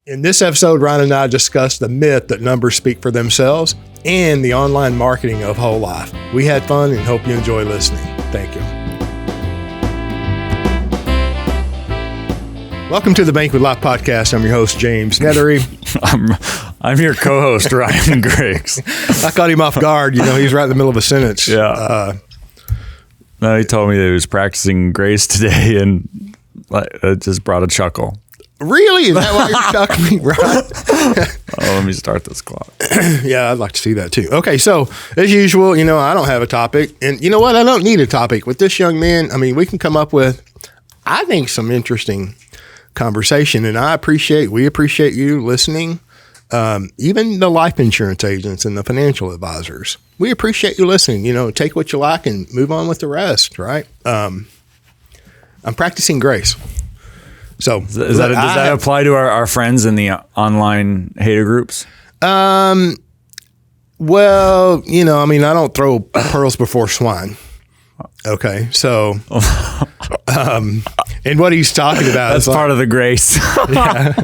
In this episode, Ryan and I discussed the myth that numbers speak for themselves and the online marketing of whole life. We had fun and hope you enjoy listening. Thank you. Welcome to the Bank with Life podcast. I'm your host, James Neathery. I'm your co-host, Ryan Griggs. I caught him off guard. You know, he's right in the middle of a sentence. Yeah. No, he told me that he was practicing grace today, and it just brought a chuckle. Really? Is that why you're chuckling? Right? Let me start this clock. Yeah, I'd like to see that too. Okay, so as usual, you know, I don't have a topic. And you know what? I don't need a topic. With this young man, I mean, we can come up with, I think, some interesting conversation. And we appreciate you listening. Even the life insurance agents and the financial advisors, we appreciate you listening. You know, take what you like and move on with the rest, right? I'm practicing grace. So does that apply to our friends in the online hater groups? Well, you know, I mean, I don't throw pearls before swine. Okay. So, and what he's talking about that's is part of the grace. Yeah.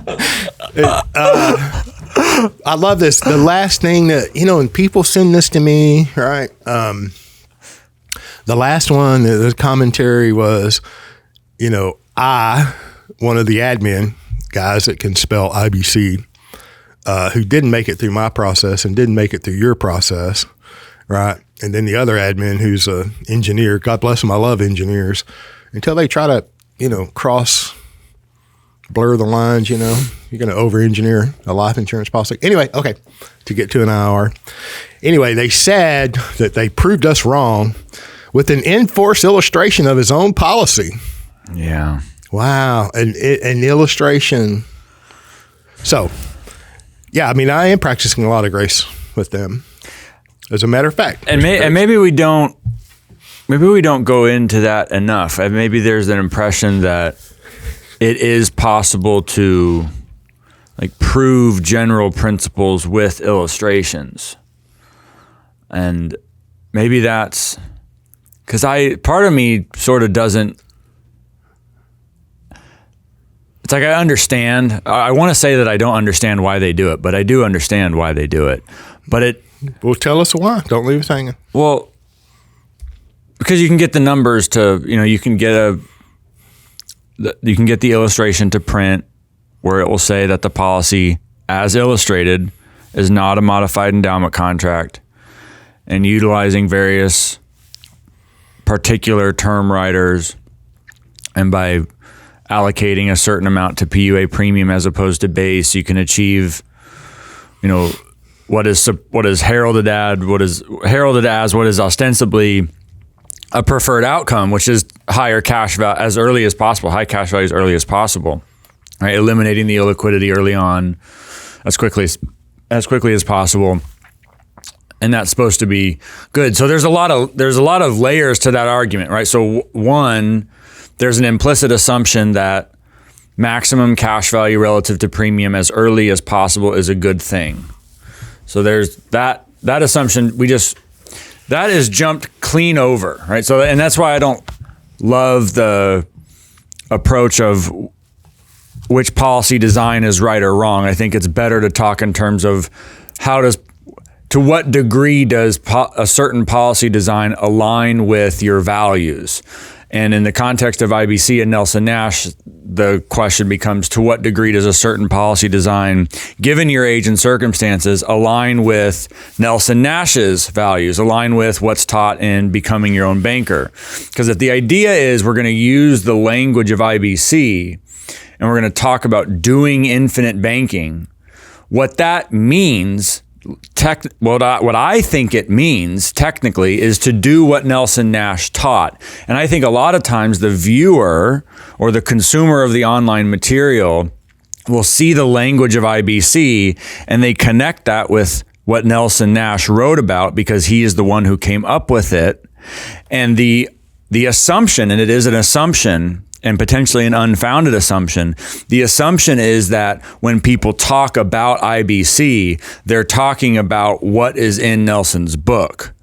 I love this. The last thing that, you know, and people send this to me, right? The last one, the commentary was, you know, one of the admin guys that can spell IBC, who didn't make it through my process and didn't make it through your process, right? And then the other admin who's an engineer, God bless them, I love engineers, until they try to, you know, blur the lines, you know, you're going to over-engineer a life insurance policy. Anyway, okay, to get to an hour. Anyway, they said that they proved us wrong with an in-force illustration of his own policy. Yeah. Wow. An illustration. So, yeah, I mean, I am practicing a lot of grace with them, as a matter of fact. And maybe we don't go into that enough. And maybe there's an impression that it is possible to like prove general principles with illustrations. And maybe that's because part of me sort of doesn't. It's like I understand. I want to say that I don't understand why they do it, but I do understand why they do it. But well, tell us why. Don't leave us hanging. Well, because you can get the numbers to, you know, you can get the illustration to print where it will say that the policy as illustrated is not a modified endowment contract, and utilizing various particular term riders, and by allocating a certain amount to PUA premium as opposed to base, you can achieve, you know, what is heralded as what is ostensibly a preferred outcome, which is higher cash value as early as possible, high cash value as early as possible, right? Eliminating the illiquidity early on as quickly as possible. And that's supposed to be good. So there's a lot of layers to that argument, right? So one, there's an implicit assumption that maximum cash value relative to premium as early as possible is a good thing. So there's that assumption that is jumped clean over, right? So, and that's why I don't love the approach of which policy design is right or wrong. I think it's better to talk in terms of to what degree does a certain policy design align with your values? And in the context of IBC and Nelson Nash, the question becomes, to what degree does a certain policy design, given your age and circumstances, align with Nelson Nash's values, align with what's taught in Becoming Your Own Banker? Because if the idea is we're going to use the language of IBC and we're going to talk about doing infinite banking, what that means, what I think it means technically is to do what Nelson Nash taught. And I think a lot of times the viewer or the consumer of the online material will see the language of IBC and they connect that with what Nelson Nash wrote about because he is the one who came up with it. And the assumption, and it is an assumption, and potentially an unfounded assumption. The assumption is that when people talk about IBC, they're talking about what is in Nelson's book.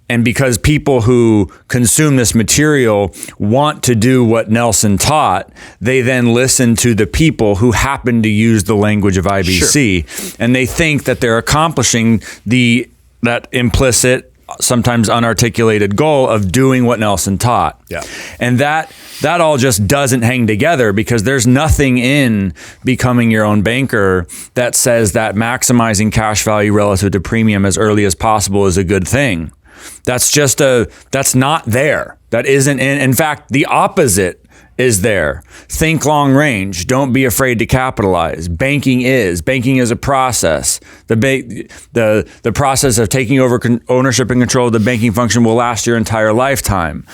And because people who consume this material want to do what Nelson taught, they then listen to the people who happen to use the language of IBC. Sure. And they think that they're accomplishing that implicit, sometimes unarticulated goal of doing what Nelson taught. Yeah. And that all just doesn't hang together, because there's nothing in Becoming Your Own Banker that says that maximizing cash value relative to premium as early as possible is a good thing. That's not there. That isn't in fact, the opposite is there. Think long range. Don't be afraid to capitalize. Banking is a process. The process of taking over ownership and control of the banking function will last your entire lifetime.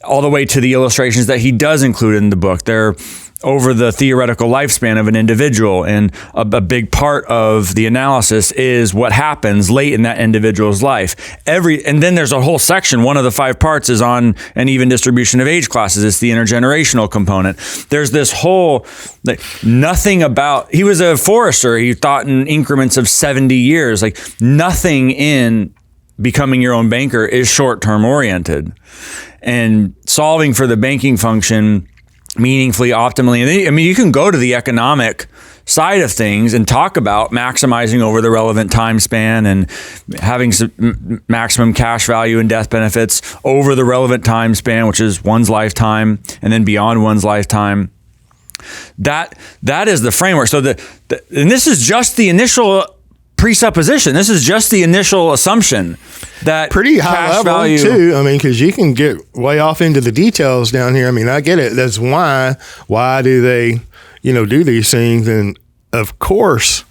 All the way to the illustrations that he does include in the book. They're over the theoretical lifespan of an individual. And a big part of the analysis is what happens late in that individual's life. And then there's a whole section. One of the 5 parts is on an even distribution of age classes. It's the intergenerational component. There's this whole, nothing about, he was a forester. He thought in increments of 70 years, nothing in Becoming Your Own Banker is short-term oriented. And solving for the banking function meaningfully, optimally. I mean, you can go to the economic side of things and talk about maximizing over the relevant time span and having maximum cash value and death benefits over the relevant time span, which is one's lifetime and then beyond one's lifetime. That is the framework. So and this is just the initial presupposition. This is just the initial assumption that pretty high level value, too. I mean, because you can get way off into the details down here. I mean, I get it. That's why do they, do these things? And of course,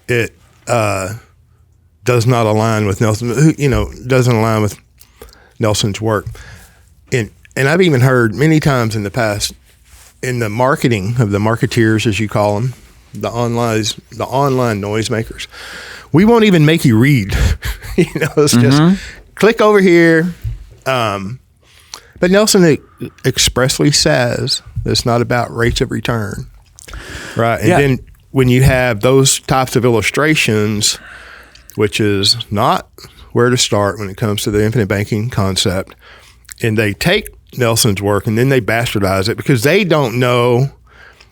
it does not align with Nelson. Doesn't align with Nelson's work. And I've even heard many times in the past in the marketing of the marketeers, as you call them, the online noisemakers. We won't even make you read. It's just click over here. But Nelson expressly says it's not about rates of return, right? And then when you have those types of illustrations, which is not where to start when it comes to the infinite banking concept, and they take Nelson's work and then they bastardize it because they don't know.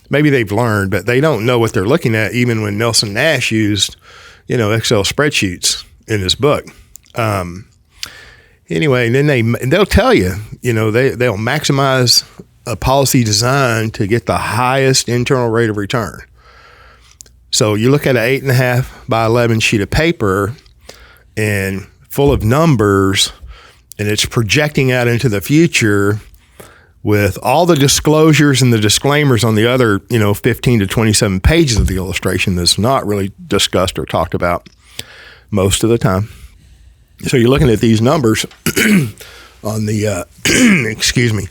Maybe they've learned, but they don't know what they're looking at, even when Nelson Nash used, Excel spreadsheets in his book. Anyway, and then they'll tell you, they'll maximize a policy design to get the highest internal rate of return. So you look at an 8.5 by 11 sheet of paper and full of numbers, and it's projecting out into the future with all the disclosures and the disclaimers on the other, 15 to 27 pages of the illustration that's not really discussed or talked about most of the time. So you're looking at these numbers on the, excuse me,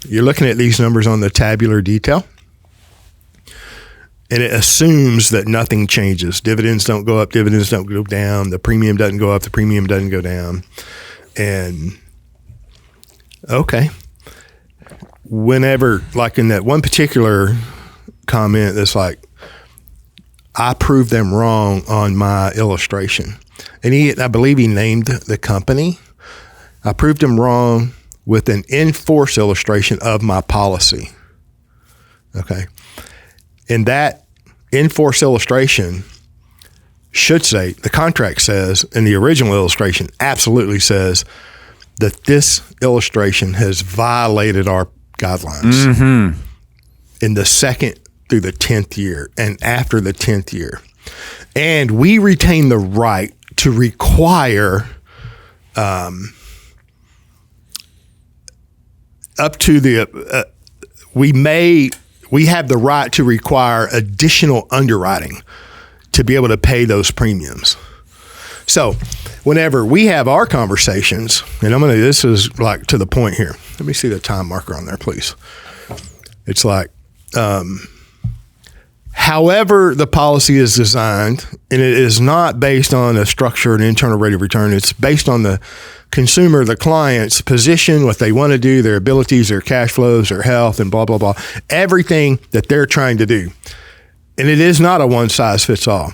you're looking at these numbers on the tabular detail, and it assumes that nothing changes. Dividends don't go up, dividends don't go down, the premium doesn't go up, the premium doesn't go down. And okay. Whenever, like in that one particular comment, that's like, I proved them wrong on my illustration. And I believe he named the company. I proved him wrong with an in-force illustration of my policy. Okay. And that in-force illustration should say, the contract says, and the original illustration absolutely says, that this illustration has violated our guidelines in the 2nd through the 10th year and after the 10th year. And we retain the right to require up to the, we have the right to require additional underwriting to be able to pay those premiums. So whenever we have our conversations, and this is like to the point here. Let me see the time marker on there, please. It's like, however the policy is designed, and it is not based on a structure and internal rate of return. It's based on the consumer, the client's position, what they want to do, their abilities, their cash flows, their health, and blah, blah, blah. Everything that they're trying to do. And it is not a one size fits all.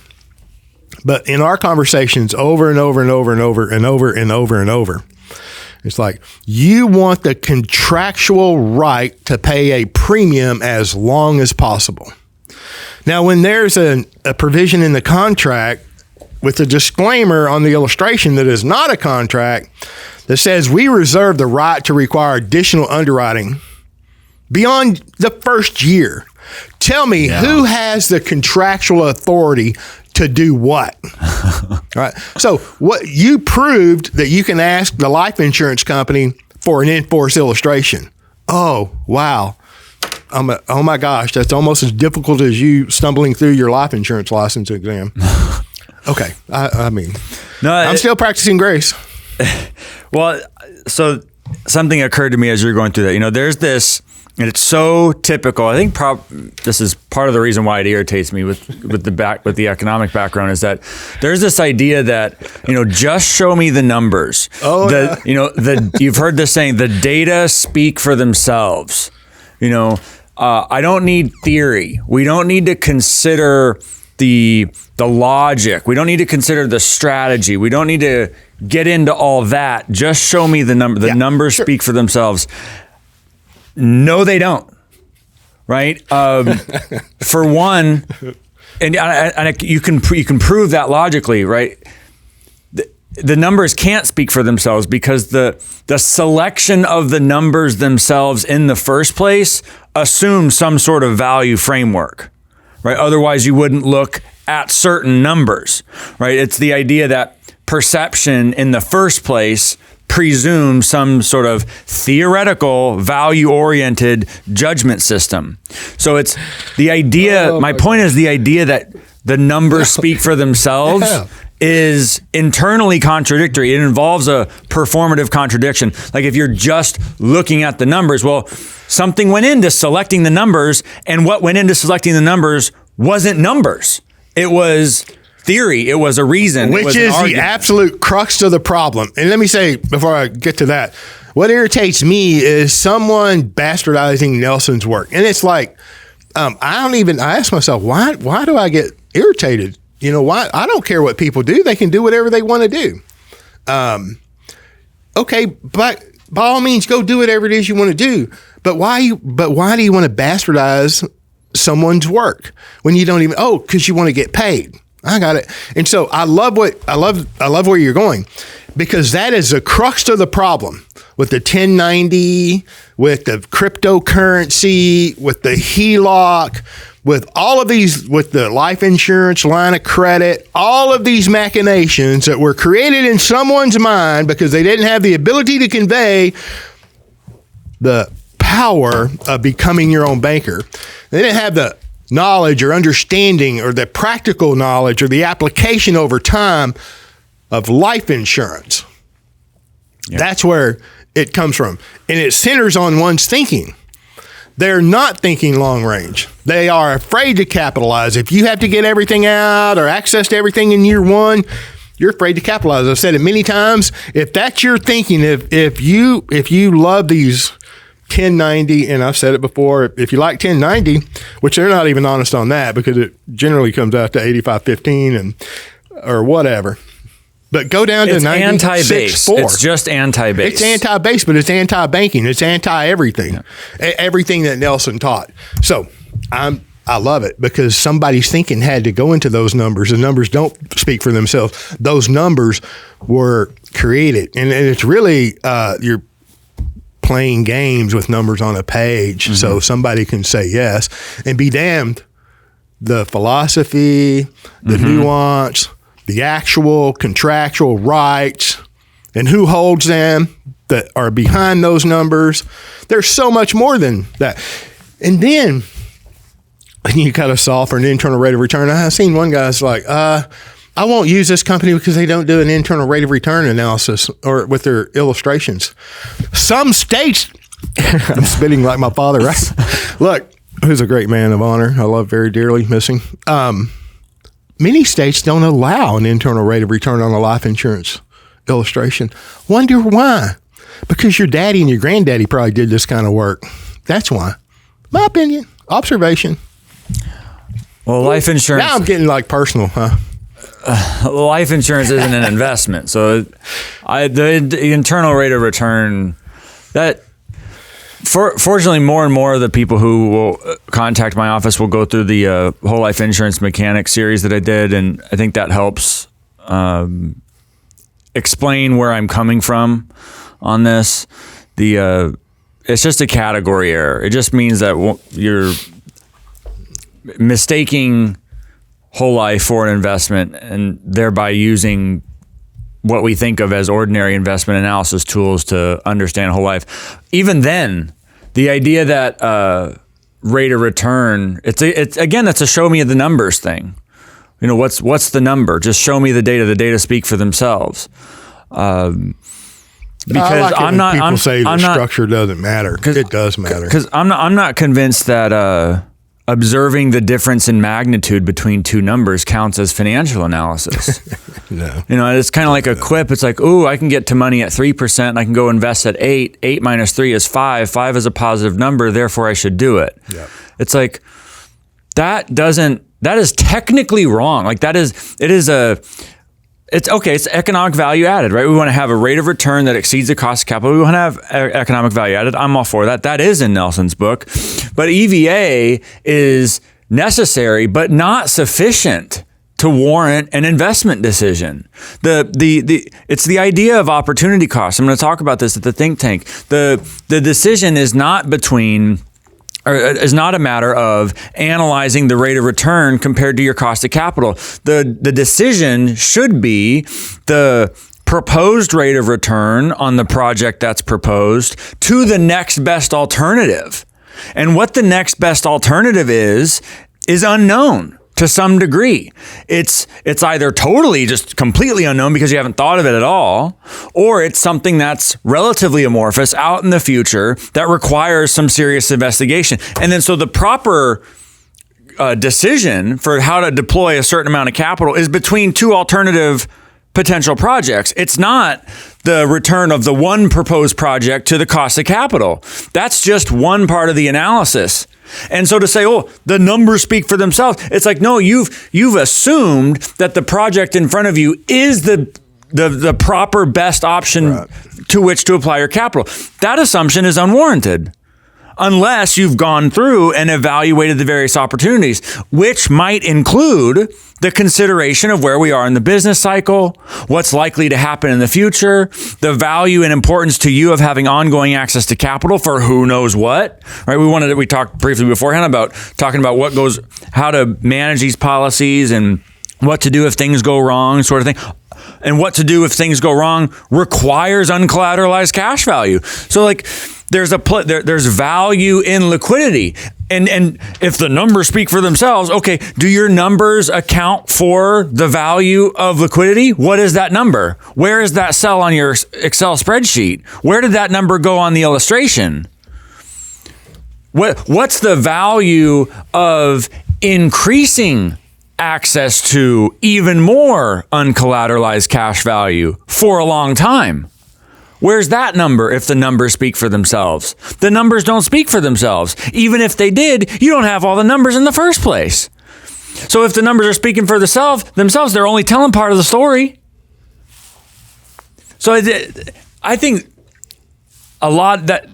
But in our conversations over and over and over and over and over and over and over, it's like, you want the contractual right to pay a premium as long as possible. Now, when there's a provision in the contract with a disclaimer on the illustration that is not a contract that says we reserve the right to require additional underwriting beyond the first year, tell me who has the contractual authority to do what? All right. So what you proved that you can ask the life insurance company for an in-force illustration. Oh, wow. Oh my gosh, that's almost as difficult as you stumbling through your life insurance license exam. Okay. I mean, no, I'm still practicing grace. Well, so something occurred to me as you're going through that. There's this, and it's so typical. I think this is part of the reason why it irritates me with the economic background, is that there's this idea that, just show me the numbers. Oh, you've heard this saying, the data speak for themselves. I don't need theory. We don't need to consider the logic. We don't need to consider the strategy. We don't need to get into all that. Just show me the number. The numbers speak for themselves. No, they don't. Right? For one, and you can prove that logically, right? The numbers can't speak for themselves because the selection of the numbers themselves in the first place assumes some sort of value framework, right? Otherwise, you wouldn't look at certain numbers, right? It's the idea that perception in the first place presumes some sort of theoretical, value-oriented judgment system. So it's the idea, my point is the idea that the numbers speak for themselves is internally contradictory. It involves a performative contradiction. Like if you're just looking at the numbers, well, something went into selecting the numbers, and what went into selecting the numbers wasn't numbers. It was theory. It was a reason. Which is the absolute crux of the problem. And let me say, before I get to that, what irritates me is someone bastardizing Nelson's work. And it's like, I ask myself, why do I get irritated? Why? I don't care what people do. They can do whatever they want to do. Okay, but by all means, go do whatever it is you want to do. But why do you want to bastardize someone's work when you don't even? Oh, because you want to get paid. I got it. And so I love where you're going, because that is the crux of the problem with the 1090, with the cryptocurrency, with the HELOC, with all of these, with the life insurance line of credit, all of these machinations that were created in someone's mind because they didn't have the ability to convey the power of becoming your own banker. They didn't have the knowledge or understanding or the practical knowledge or the application over time of life insurance. Yep. That's where it comes from. And it centers on one's thinking. They're not thinking long range. They are afraid to capitalize. If you have to get everything out or access to everything in year one, you're afraid to capitalize. I've said it many times. If that's your thinking, if you love these 1090, and I've said it before, if you like 1090, which they're not even honest on that because it generally comes out to 8515 or whatever. But go down to 96.4. It's just anti-base. It's anti-base, but it's anti-banking. It's anti-everything. Yeah. Everything that Nelson taught. So I love it because somebody's thinking had to go into those numbers. The numbers don't speak for themselves. Those numbers were created. And it's really, you're playing games with numbers on a page so somebody can say yes and be damned. The philosophy, the nuance, the actual contractual rights, and who holds them that are behind those numbers. There's so much more than that. And then you got to solve for an internal rate of return. I've seen one guy's like, I won't use this company because they don't do an internal rate of return analysis or with their illustrations. Some states, I'm spitting like my father, right? Look, who's a great man of honor. I love very dearly, missing. Many states don't allow an internal rate of return on a life insurance illustration. Wonder why? Because your daddy and your granddaddy probably did this kind of work. That's why. My opinion, observation. Well, life insurance. Now I'm getting like personal, huh? life insurance isn't an investment. So the internal rate of return, that fortunately more and more of the people who will contact my office will go through the whole life insurance mechanics series that I did. And I think that helps explain where I'm coming from on this. It's just a category error. It just means that you're mistaking whole life for an investment and thereby using what we think of as ordinary investment analysis tools to understand whole life. Even then, the idea that rate of return, it's a show me the numbers thing. You know, what's the number? Just show me the data. The data speak for themselves. Because people say structure doesn't matter. It does matter. Because I'm not convinced that observing the difference in magnitude between two numbers counts as financial analysis. No. You know, it's kind of like a quip. It's like, ooh, I can get to money at 3%. And I can go invest at 8. 8 minus 3 is 5. 5 is a positive number. Therefore, I should do it. Yep. It's like, that is technically wrong. Like it's economic value added, right? We want to have a rate of return that exceeds the cost of capital. We want to have economic value added. I'm all for that. That is in Nelson's book. But EVA is necessary, but not sufficient to warrant an investment decision. It's the idea of opportunity cost. I'm going to talk about this at the think tank. The decision is not is not a matter of analyzing the rate of return compared to your cost of capital. The decision should be the proposed rate of return on the project that's proposed to the next best alternative. And what the next best alternative is unknown to some degree. It's either totally just completely unknown because you haven't thought of it at all, or it's something that's relatively amorphous out in the future that requires some serious investigation. And then so the proper decision for how to deploy a certain amount of capital is between two alternative potential projects. It's not the return of the one proposed project to the cost of capital. That's just one part of the analysis. And so to say, oh, the numbers speak for themselves, it's like, no, you've assumed that the project in front of you is the proper best option to which to apply your capital. That assumption is unwarranted unless you've gone through and evaluated the various opportunities, which might include the consideration of where we are in the business cycle, what's likely to happen in the future, the value and importance to you of having ongoing access to capital for who knows what, right? We talked briefly beforehand about talking about how to manage these policies and what to do if things go wrong, sort of thing. And what to do if things go wrong requires uncollateralized cash value. So like, there's value in liquidity. And if the numbers speak for themselves, okay, do your numbers account for the value of liquidity? What is that number? Where is that cell on your Excel spreadsheet? Where did that number go on the illustration? What's the value of increasing access to even more uncollateralized cash value for a long time? Where's that number if the numbers speak for themselves? The numbers don't speak for themselves. Even if they did, you don't have all the numbers in the first place. So if the numbers are speaking for themselves, they're only telling part of the story. So I think a lot that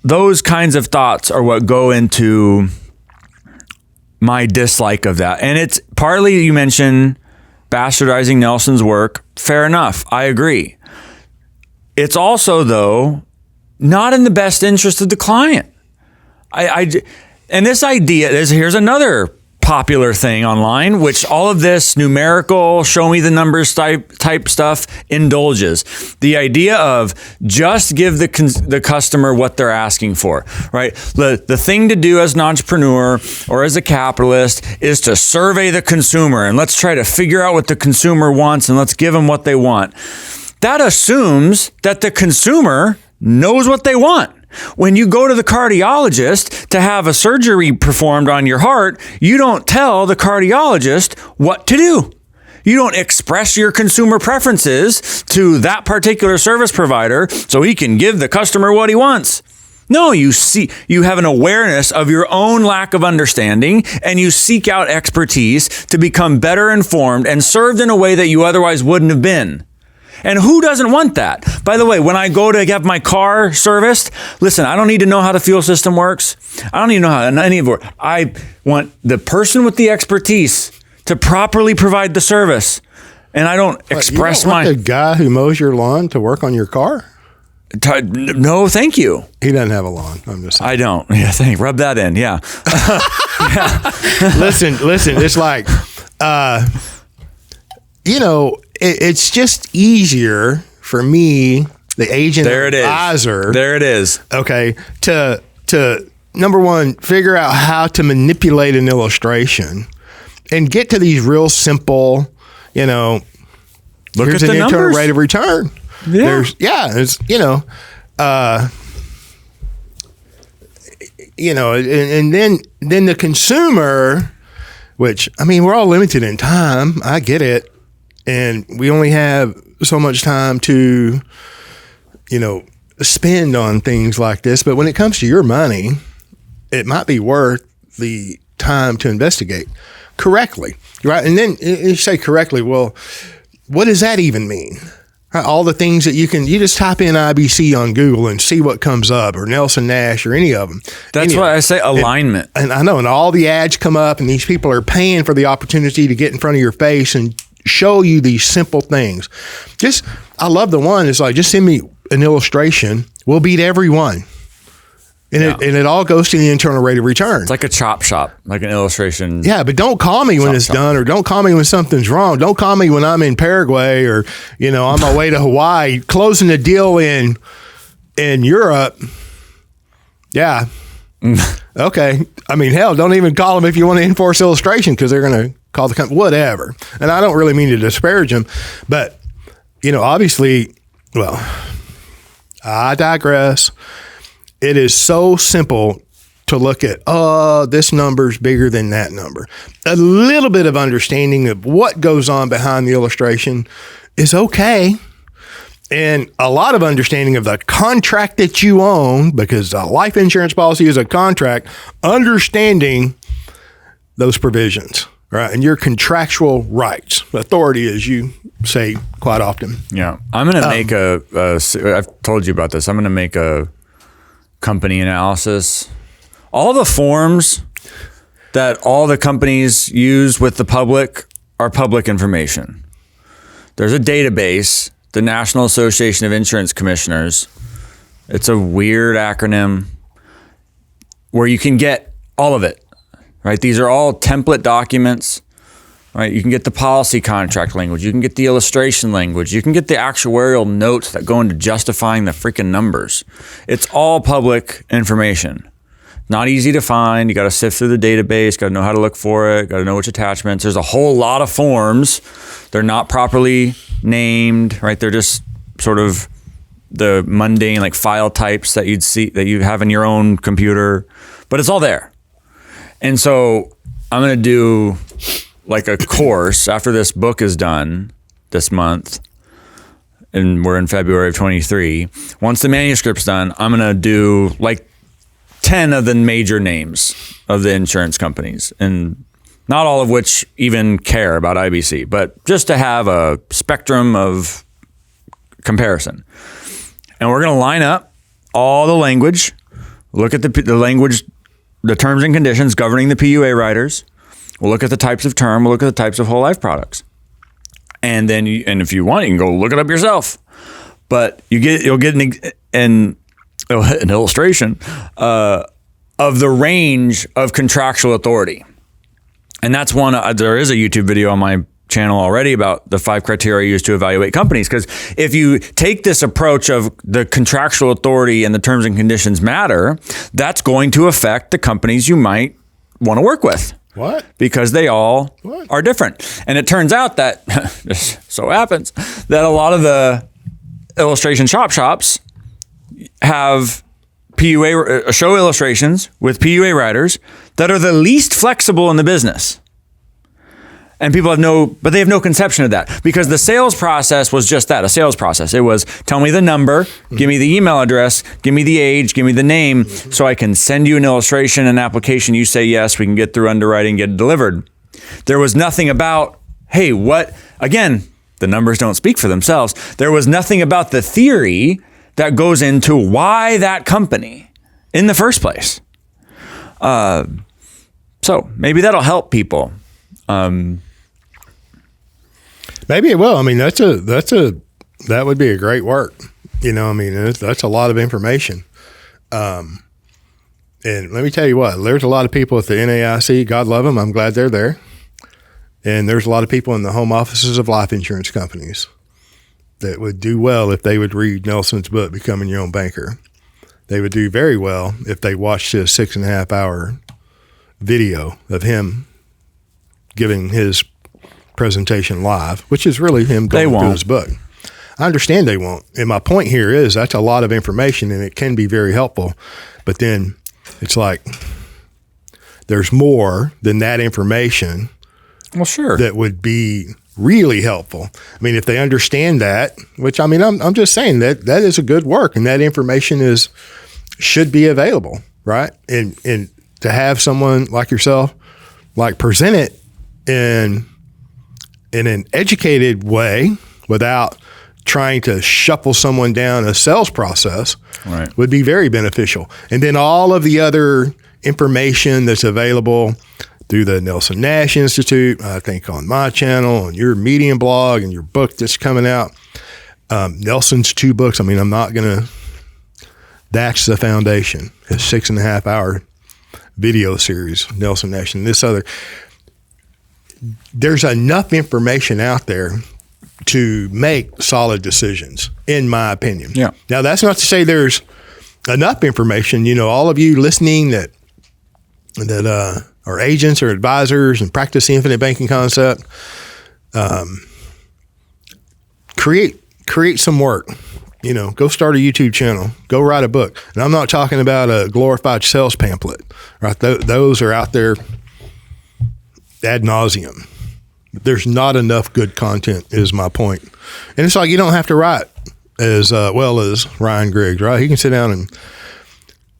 those kinds of thoughts are what go into my dislike of that. And it's partly, you mentioned bastardizing Nelson's work. Fair enough. I agree. It's also, though, not in the best interest of the client. And this idea here's another popular thing online, which all of this numerical, show me the numbers type stuff indulges. The idea of just give the customer what they're asking for, right? The thing to do as an entrepreneur or as a capitalist is to survey the consumer and let's try to figure out what the consumer wants and let's give them what they want. That assumes that the consumer knows what they want. When you go to the cardiologist to have a surgery performed on your heart, you don't tell the cardiologist what to do. You don't express your consumer preferences to that particular service provider so he can give the customer what he wants. No, you have an awareness of your own lack of understanding, and you seek out expertise to become better informed and served in a way that you otherwise wouldn't have been. And who doesn't want that? By the way, when I go to have my car serviced, listen, I don't need to know how the fuel system works. I don't even know how any of it works. I want the person with the expertise to properly provide the service. And I don't express you don't want the guy who mows your lawn to work on your car? No, thank you. He doesn't have a lawn. I'm just saying. I don't. Yeah, rub that in. Yeah. Listen. It's like, it's just easier for me, the agent advisor. There it is. Okay. To number one, figure out how to manipulate an illustration and get to these real simple, look here's at the an internal numbers. rate of return. Yeah. And then the consumer, which, I mean, we're all limited in time. I get it. And we only have so much time to, spend on things like this. But when it comes to your money, it might be worth the time to investigate correctly, right? And then you say correctly, well, what does that even mean? All the things that you just type in IBC on Google and see what comes up, or Nelson Nash, or any of them. That's why I say alignment. And I know, and all the ads come up, and these people are paying for the opportunity to get in front of your face and show you these simple things. I love the one. It's like, just send me an illustration. We'll beat every one. And it all goes to the internal rate of return. It's like a chop shop, like an illustration. Yeah, but don't call me when it's done, or don't call me when something's wrong. Don't call me when I'm in Paraguay, or on my way to Hawaii, closing a deal in Europe. Yeah. Okay. I mean, hell, don't even call them if you want to enforce illustration, because they're going to call the company, whatever. And I don't really mean to disparage them, but obviously, well, I digress. It is so simple to look at, this number's bigger than that number. A little bit of understanding of what goes on behind the illustration is okay. And a lot of understanding of the contract that you own, because a life insurance policy is a contract, understanding those provisions, right? And your contractual rights, authority, as you say quite often. Yeah. I'm going to make I've told you about this. I'm going to make a company analysis. All the forms that all the companies use with the public are public information. There's a database, the National Association of Insurance Commissioners. It's a weird acronym where you can get all of it, right? These are all template documents, right? You can get the policy contract language. You can get the illustration language. You can get the actuarial notes that go into justifying the freaking numbers. It's all public information. Not easy to find. You got to sift through the database, got to know how to look for it, got to know which attachments. There's a whole lot of forms. They're not properly named, right? They're just sort of the mundane like file types that you'd see, that you have in your own computer, but it's all there. And so I'm going to do like a course after this book is done this month, and we're in February of 23. Once the manuscript's done, I'm going to do like 10 of the major names of the insurance companies, and not all of which even care about IBC, but just to have a spectrum of comparison. And we're going to line up all the language, look at the language, the terms and conditions governing the PUA riders. We'll look at the types of term. We'll look at the types of whole life products. And then, and if you want, you can go look it up yourself. But you'll get an illustration of the range of contractual authority. And that's one, there is a YouTube video on my channel already about the 5 criteria used to evaluate companies. Because if you take this approach of the contractual authority and the terms and conditions matter, that's going to affect the companies you might want to work with. What? Because they all are different. And it turns out that, just so happens, that a lot of the illustration shops have PUA show illustrations with PUA riders that are the least flexible in the business. And people have no conception of that, because the sales process was just that, a sales process. It was, tell me the number, give me the email address, give me the age, give me the name, so I can send you an illustration, an application. You say yes, we can get through underwriting, get it delivered. There was nothing about, hey, again, the numbers don't speak for themselves. There was nothing about the theory that goes into why that company in the first place. So maybe that'll help people. Maybe it will. I mean, that would be a great work. You know, I mean, that's a lot of information. And let me tell you what, there's a lot of people at the NAIC, God love them. I'm glad they're there. And there's a lot of people in the home offices of life insurance companies that would do well if they would read Nelson's book, Becoming Your Own Banker. They would do very well if they watched his 6.5 hour video of him giving his presentation live, which is really him going through his book. I understand they won't. And my point here is that's a lot of information and it can be very helpful. But then it's like there's more than that information. Well, sure. That would be really helpful. I mean, if they understand that, which I mean, I'm just saying that is a good work and that information should be available, right? And to have someone like yourself, like present it in an educated way without trying to shuffle someone down a sales process, right, would be very beneficial. And then all of the other information that's available through the Nelson Nash Institute, I think on my channel, on your Medium blog, and your book that's coming out. Nelson's 2 books. I mean, that's the foundation. His 6.5 hour video series, Nelson Nash, and this other. There's enough information out there to make solid decisions, in my opinion. Yeah. Now, that's not to say there's enough information. You know, all of you listening that are agents or advisors and practice the infinite banking concept, create some work. You know, go start a YouTube channel, go write a book. And I'm not talking about a glorified sales pamphlet, right? Those are out there ad nauseum. There's not enough good content is my point. And it's like, you don't have to write as well as Ryan Griggs, right? He can sit down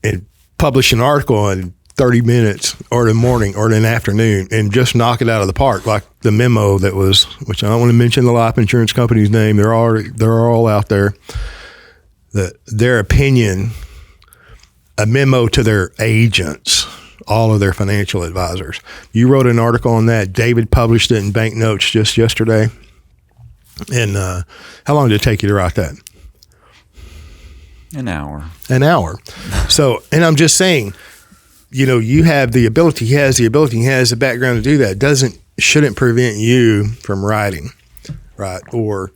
and publish an article in 30 minutes or in the morning or in the afternoon and just knock it out of the park. Like the memo that was, which I don't want to mention the life insurance company's name. They're all out there. Their opinion, a memo to their agents, all of their financial advisors. You wrote an article on that. David published it in Bank Notes just yesterday. And how long did it take you to write that? An hour. So, and I'm just saying, you know, you have the ability, he has the background to do that. Shouldn't prevent you from writing, right? Or,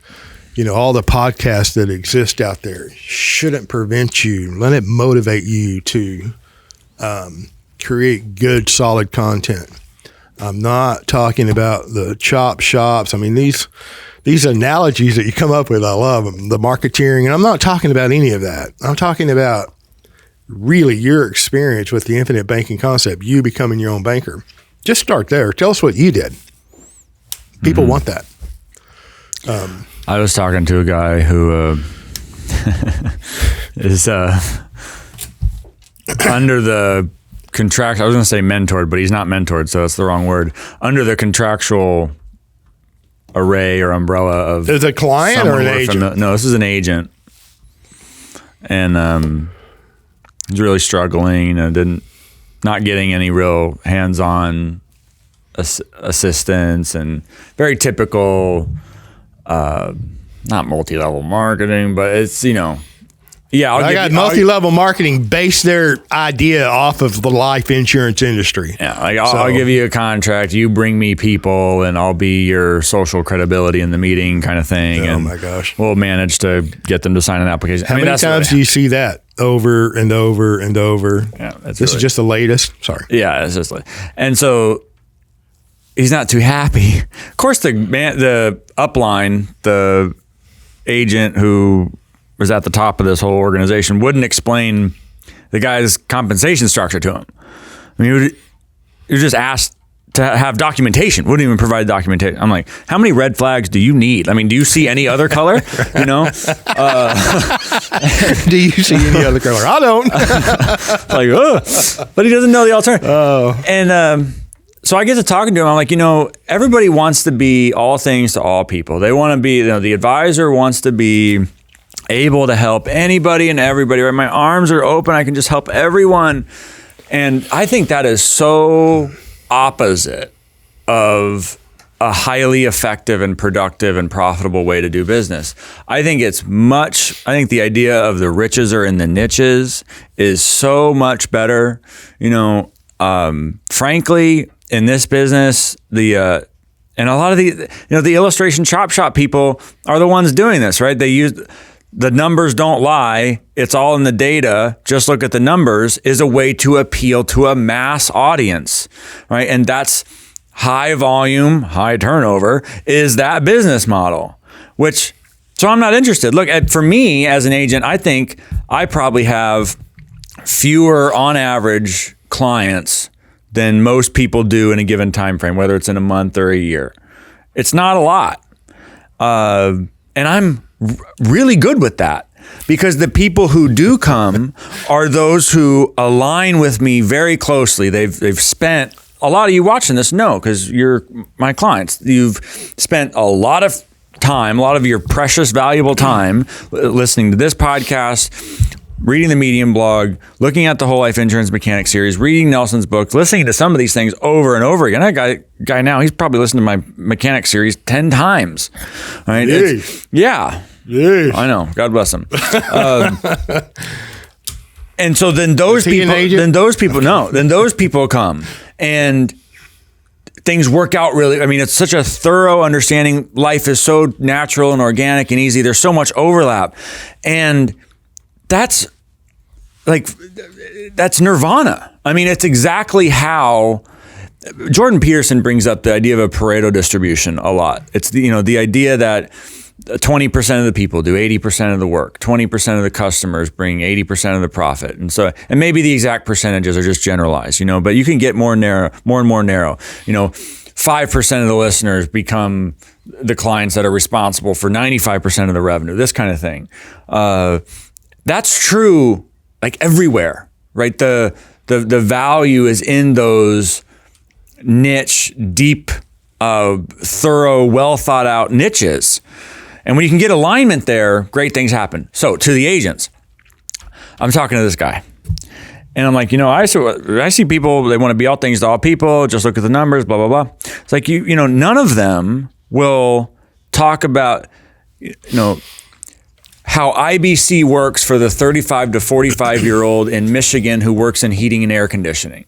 you know, all the podcasts that exist out there shouldn't prevent you. Let it motivate you to create good, solid content. I'm not talking about the chop shops. I mean, these analogies that you come up with, I love them. The marketeering, and I'm not talking about any of that. I'm talking about really your experience with the infinite banking concept, you becoming your own banker. Just start there. Tell us what you did. People want that. I was talking to a guy who is under the contract. I was going to say mentored, but he's not mentored, so that's the wrong word. Under the contractual array or umbrella of. Is it a client or an agent? No, this is an agent, and he's really struggling and not getting any real hands-on assistance, and very typical. Not multi-level marketing, but it's, you know, yeah. I got multi-level marketing base their idea off of the life insurance industry. Yeah, like I'll give you a contract, you bring me people, and I'll be your social credibility in the meeting kind of thing. Oh and my gosh. We'll manage to get them to sign an application. How many times do you see that over and over and over? Yeah, this is just the latest. Sorry. Yeah, it's just and so he's not too happy. Of course, the upline, the agent who was at the top of this whole organization, wouldn't explain the guy's compensation structure to him. I mean, he was just asked to have documentation, wouldn't even provide documentation. I'm like, how many red flags do you need? I mean, do you see any other color? You know? Do you see any other color? I don't. Like, but he doesn't know the alternative. Oh. And so I get to talking to him. I'm like, everybody wants to be all things to all people. They want to be, the advisor wants to be able to help anybody and everybody. Right? My arms are open. I can just help everyone. And I think that is so opposite of a highly effective and productive and profitable way to do business. I think the idea of the riches are in the niches is so much better. Frankly, in this business, and a lot of the illustration chop shop people are the ones doing this, right? They use the numbers don't lie. It's all in the data. Just look at the numbers is a way to appeal to a mass audience, right? And that's high volume, high turnover is that business model, so I'm not interested. Look, for me as an agent, I think I probably have fewer on average clients than most people do in a given time frame, whether it's in a month or a year. It's not a lot. And I'm really good with that because the people who do come are those who align with me very closely. They've spent, a lot of you watching this know because you're my clients. You've spent a lot of time, a lot of your precious, valuable time listening to this podcast, reading the Medium blog, looking at the Whole Life Insurance Mechanic series, reading Nelson's books, listening to some of these things over and over again. That guy now, he's probably listened to my Mechanic series 10 times. Right? Yeah. Yeesh. I know. God bless him. And so then those people come and things work out really. I mean, it's such a thorough understanding. Life is so natural and organic and easy. There's so much overlap. And that's nirvana. I mean, it's exactly how Jordan Peterson brings up the idea of a Pareto distribution a lot. It's the idea that 20% of the people do 80% of the work, 20% of the customers bring 80% of the profit. And maybe the exact percentages are just generalized, but you can get more and more narrow. 5% of the listeners become the clients that are responsible for 95% of the revenue, this kind of thing. That's true like everywhere, right? The value is in those niche, deep, thorough, well thought out niches. And when you can get alignment there, great things happen. So to the agents, I'm talking to this guy and I'm like, I see people, they want to be all things to all people. Just look at the numbers, blah, blah, blah. It's like, none of them will talk about, how IBC works for the 35 to 45 year old in Michigan who works in heating and air conditioning.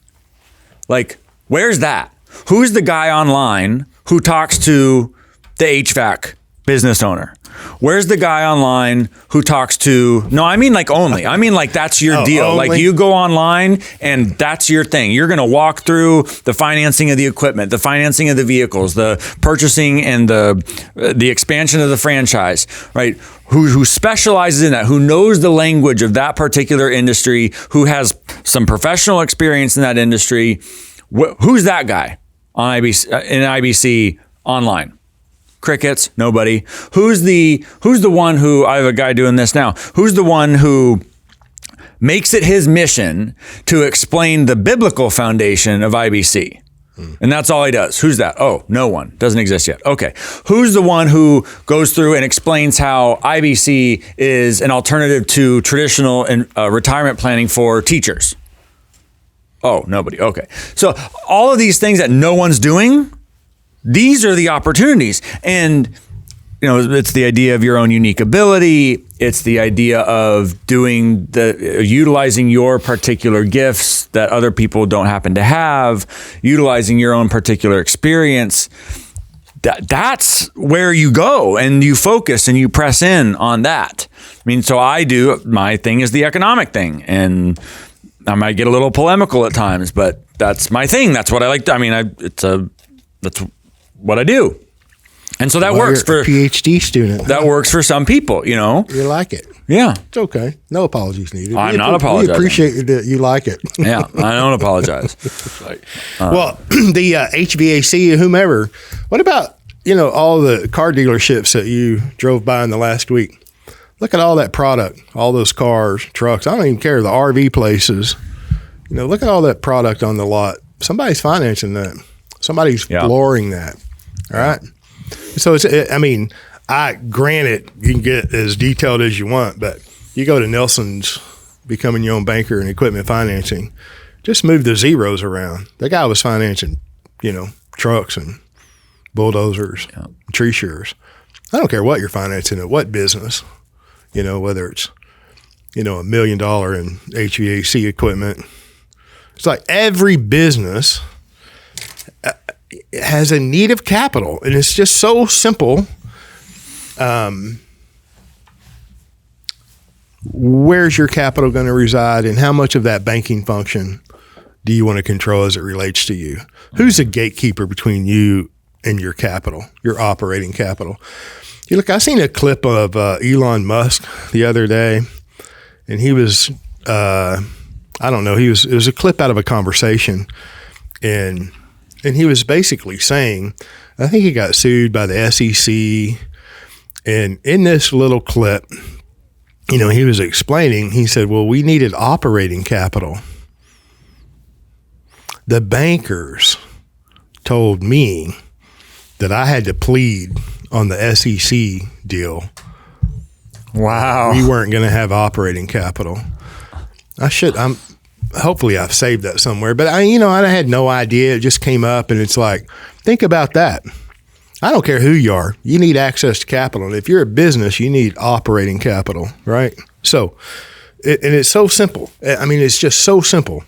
Like, where's that? Who's the guy online who talks to the HVAC business owner? Where's the guy online who talks to, no, I mean like only. I mean like that's your deal. Only? Like you go online and that's your thing. You're going to walk through the financing of the equipment, the financing of the vehicles, the purchasing and the expansion of the franchise, right? Who specializes in that, who knows the language of that particular industry, who has some professional experience in that industry. Who's that guy on IBC, in IBC online? Crickets, nobody. Who's the one who, I have a guy doing this now, who's the one who makes it his mission to explain the biblical foundation of IBC? And that's all he does. Who's that? Oh, no one. Doesn't exist yet. Okay. Who's the one who goes through and explains how IBC is an alternative to traditional retirement planning for teachers? Oh, nobody. Okay. So all of these things that no one's doing, these are the opportunities. And, it's the idea of your own unique ability. It's the idea of utilizing your particular gifts that other people don't happen to have, utilizing your own particular experience. That's where you go and you focus and you press in on that. I mean, so my thing is the economic thing, and I might get a little polemical at times, but that's my thing. That's what I like. That's what I do. And so that works for a PhD student. That works for some people, you know. You like it. Yeah. It's okay. No apologies needed. I'm not apologizing. We appreciate that you like it. Yeah, I don't apologize. Well, the HVAC, whomever, what about, all the car dealerships that you drove by in the last week? Look at all that product, all those cars, trucks. I don't even care, the RV places. Look at all that product on the lot. Somebody's financing that. Somebody's flooring that. All right. So granted, you can get as detailed as you want, but you go to Nelson's, becoming your own banker and equipment financing, just move the zeros around. That guy was financing, trucks and bulldozers, tree shearers. I don't care what you're financing at what business, whether it's, $1 million in HVAC equipment. It's like every business has a need of capital, and it's just so simple. Where's your capital going to reside, and how much of that banking function do you want to control as it relates to you? Who's the gatekeeper between you and your capital, your operating capital? I seen a clip of Elon Musk the other day, and he was, it was a clip out of a conversation, and he was basically saying, I think he got sued by the SEC. And in this little clip, he was explaining, he said, well, we needed operating capital. The bankers told me that I had to plead on the SEC deal. Wow. We weren't going to have operating capital. Hopefully I've saved that somewhere, but I had no idea. It just came up, and it's like, think about that. I don't care who you are. You need access to capital. And if you're a business, you need operating capital, right? So, and it's so simple. It's just so simple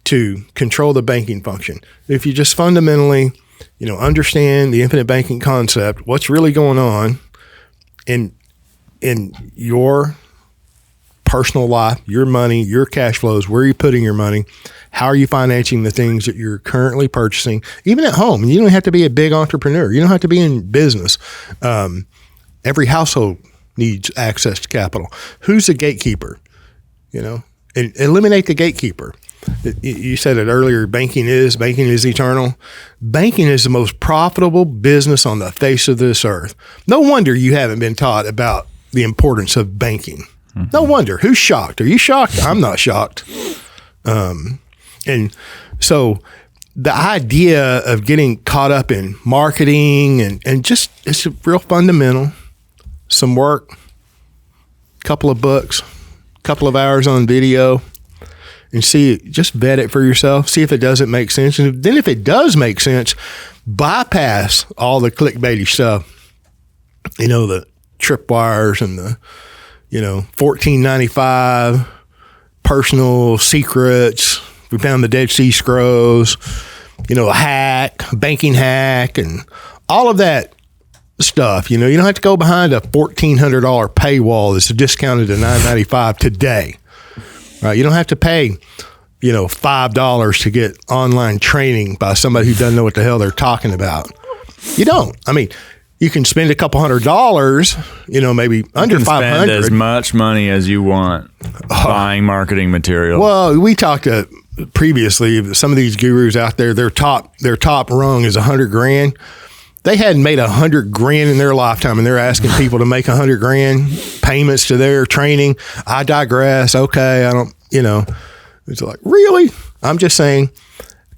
to control the banking function. If you just fundamentally, understand the infinite banking concept, what's really going on in your personal life, your money, your cash flows, where are you putting your money? How are you financing the things that you're currently purchasing? Even at home, you don't have to be a big entrepreneur. You don't have to be in business. Every household needs access to capital. Who's the gatekeeper? And eliminate the gatekeeper. You said it earlier, banking is eternal. Banking is the most profitable business on the face of this earth. No wonder you haven't been taught about the importance of banking. Mm-hmm. No wonder. Who's shocked? Are you shocked? I'm not shocked. And so the idea of getting caught up in marketing and just, it's real fundamental, some work, couple of books, couple of hours on video, and just vet it for yourself. See if it doesn't make sense. And then if it does make sense, bypass all the clickbaity stuff, the tripwires and the, $14.95 personal secrets. We found the Dead Sea Scrolls, banking hack, and all of that stuff. You don't have to go behind a $1,400 paywall that's discounted to $9.95 today, right? You don't have to pay, $5 to get online training by somebody who doesn't know what the hell they're talking about. You don't. You can spend a couple $100, maybe under $500. Spend as much money as you want buying marketing material. Well, we talked previously, some of these gurus out there, their top rung is $100,000. They hadn't made $100,000 in their lifetime, and they're asking people to make $100,000 payments to their training. I digress. Okay, I don't. It's like, really? I'm just saying.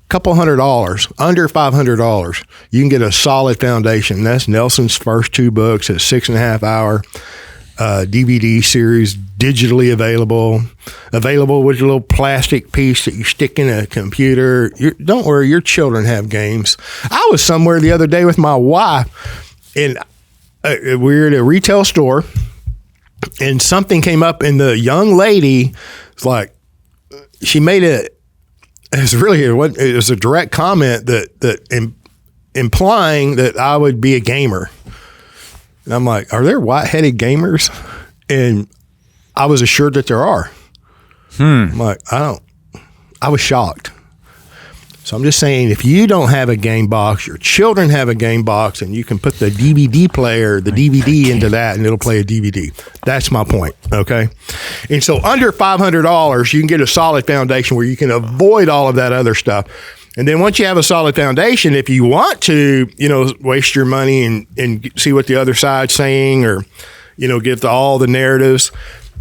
Couple $100, under $500, you can get a solid foundation. That's Nelson's first 2 books, a 6.5-hour DVD series, digitally available with a little plastic piece that you stick in a computer. Don't worry, your children have games. I was somewhere the other day with my wife, and we were at a retail store, and something came up, and the young lady was like, she made it. It was a direct comment that implying that I would be a gamer. And I'm like, are there white-headed gamers? And I was assured that there are. I'm like, I was shocked. So I'm just saying, if you don't have a game box, your children have a game box, and you can put the DVD player, the DVD into that, and it'll play a DVD. That's my point, okay? And so under $500, you can get a solid foundation where you can avoid all of that other stuff. And then once you have a solid foundation, if you want to, waste your money and see what the other side's saying, or, get to all the narratives,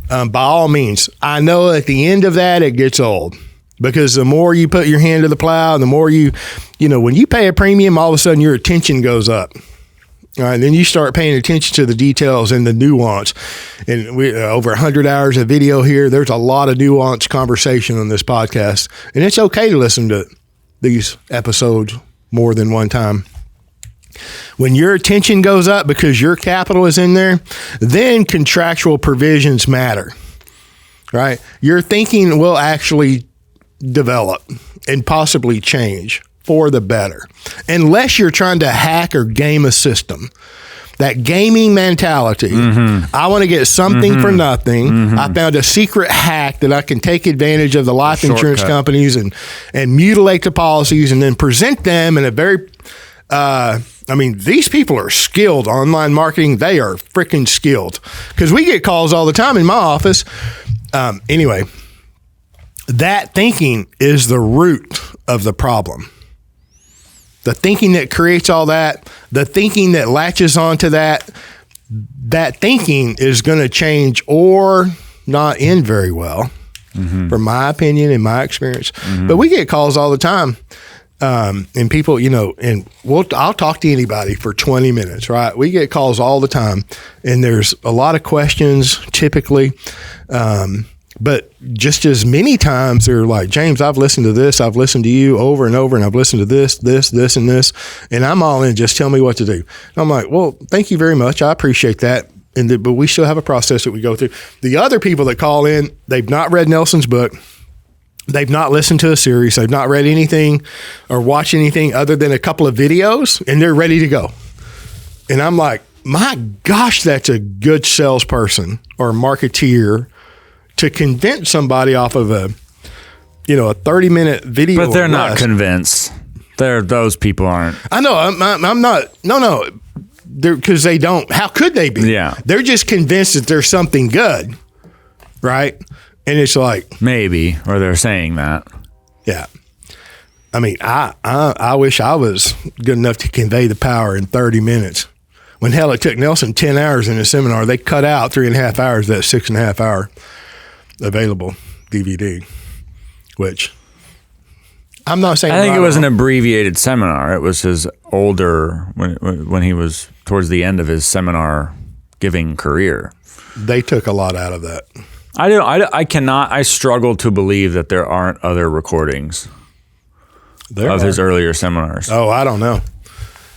by all means. I know at the end of that, it gets old. Because the more you put your hand to the plow, the more when you pay a premium, all of a sudden your attention goes up. All right, then you start paying attention to the details and the nuance. And we over 100 hours of video here. There's a lot of nuanced conversation on this podcast. And it's okay to listen to these episodes more than one time. When your attention goes up because your capital is in there, then contractual provisions matter. Right? Your thinking will actually develop and possibly change for the better, unless you're trying to hack or game a system. That gaming mentality, I want to get something for nothing. I found a secret hack that I can take advantage of the life insurance companies and mutilate the policies and then present them in a very, these people are skilled online marketing. They are freaking skilled, because we get calls all the time in my office. Anyway, that thinking is the root of the problem. The thinking that creates all that, the thinking that latches onto that thinking is going to change or not end very well, from my opinion and my experience. But we get calls all the time. And people, and I'll talk to anybody for 20 minutes, right? We get calls all the time, and there's a lot of questions typically. But just as many times they're like, James, I've listened to this. I've listened to you over and over, and I've listened to this, and this, and I'm all in. Just tell me what to do. And I'm like, well, thank you very much. I appreciate that. But we still have a process that we go through. The other people that call in, they've not read Nelson's book. They've not listened to a series. They've not read anything or watched anything other than a couple of videos, and they're ready to go. And I'm like, my gosh, that's a good salesperson or marketeer to convince somebody off of a 30-minute video. But they're not convinced. Those people aren't. I know. I'm not. No. Because they don't. How could they be? Yeah. They're just convinced that there's something good, right? And it's like, maybe, or they're saying that. Yeah. I wish I was good enough to convey the power in 30 minutes. When hell, it took Nelson 10 hours in a seminar. They cut out 3.5 hours, that 6.5 hour available DVD, which I'm not saying. I think it was an abbreviated seminar. It was his older, when he was towards the end of his seminar giving career. They took a lot out of that. I struggle to believe that there aren't other recordings of his earlier seminars. Oh, I don't know.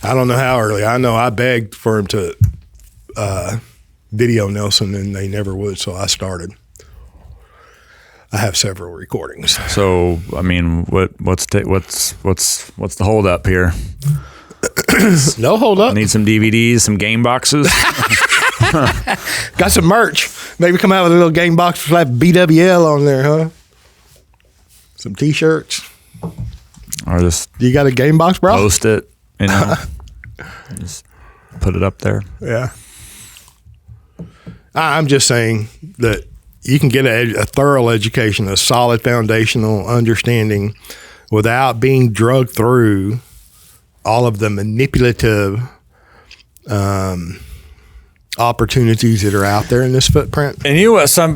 I don't know how early. I know I begged for him to video Nelson, and they never would, so I started. I have several recordings. So, what's the hold up here? No hold up. I need some DVDs, some game boxes. Got some merch. Maybe come out with a little game box with like BWL on there, huh? Some T-shirts. Or just you got a game box, bro? Post it, just put it up there. Yeah. I'm just saying that you can get a thorough education, a solid foundational understanding without being drugged through all of the manipulative opportunities that are out there in this footprint. And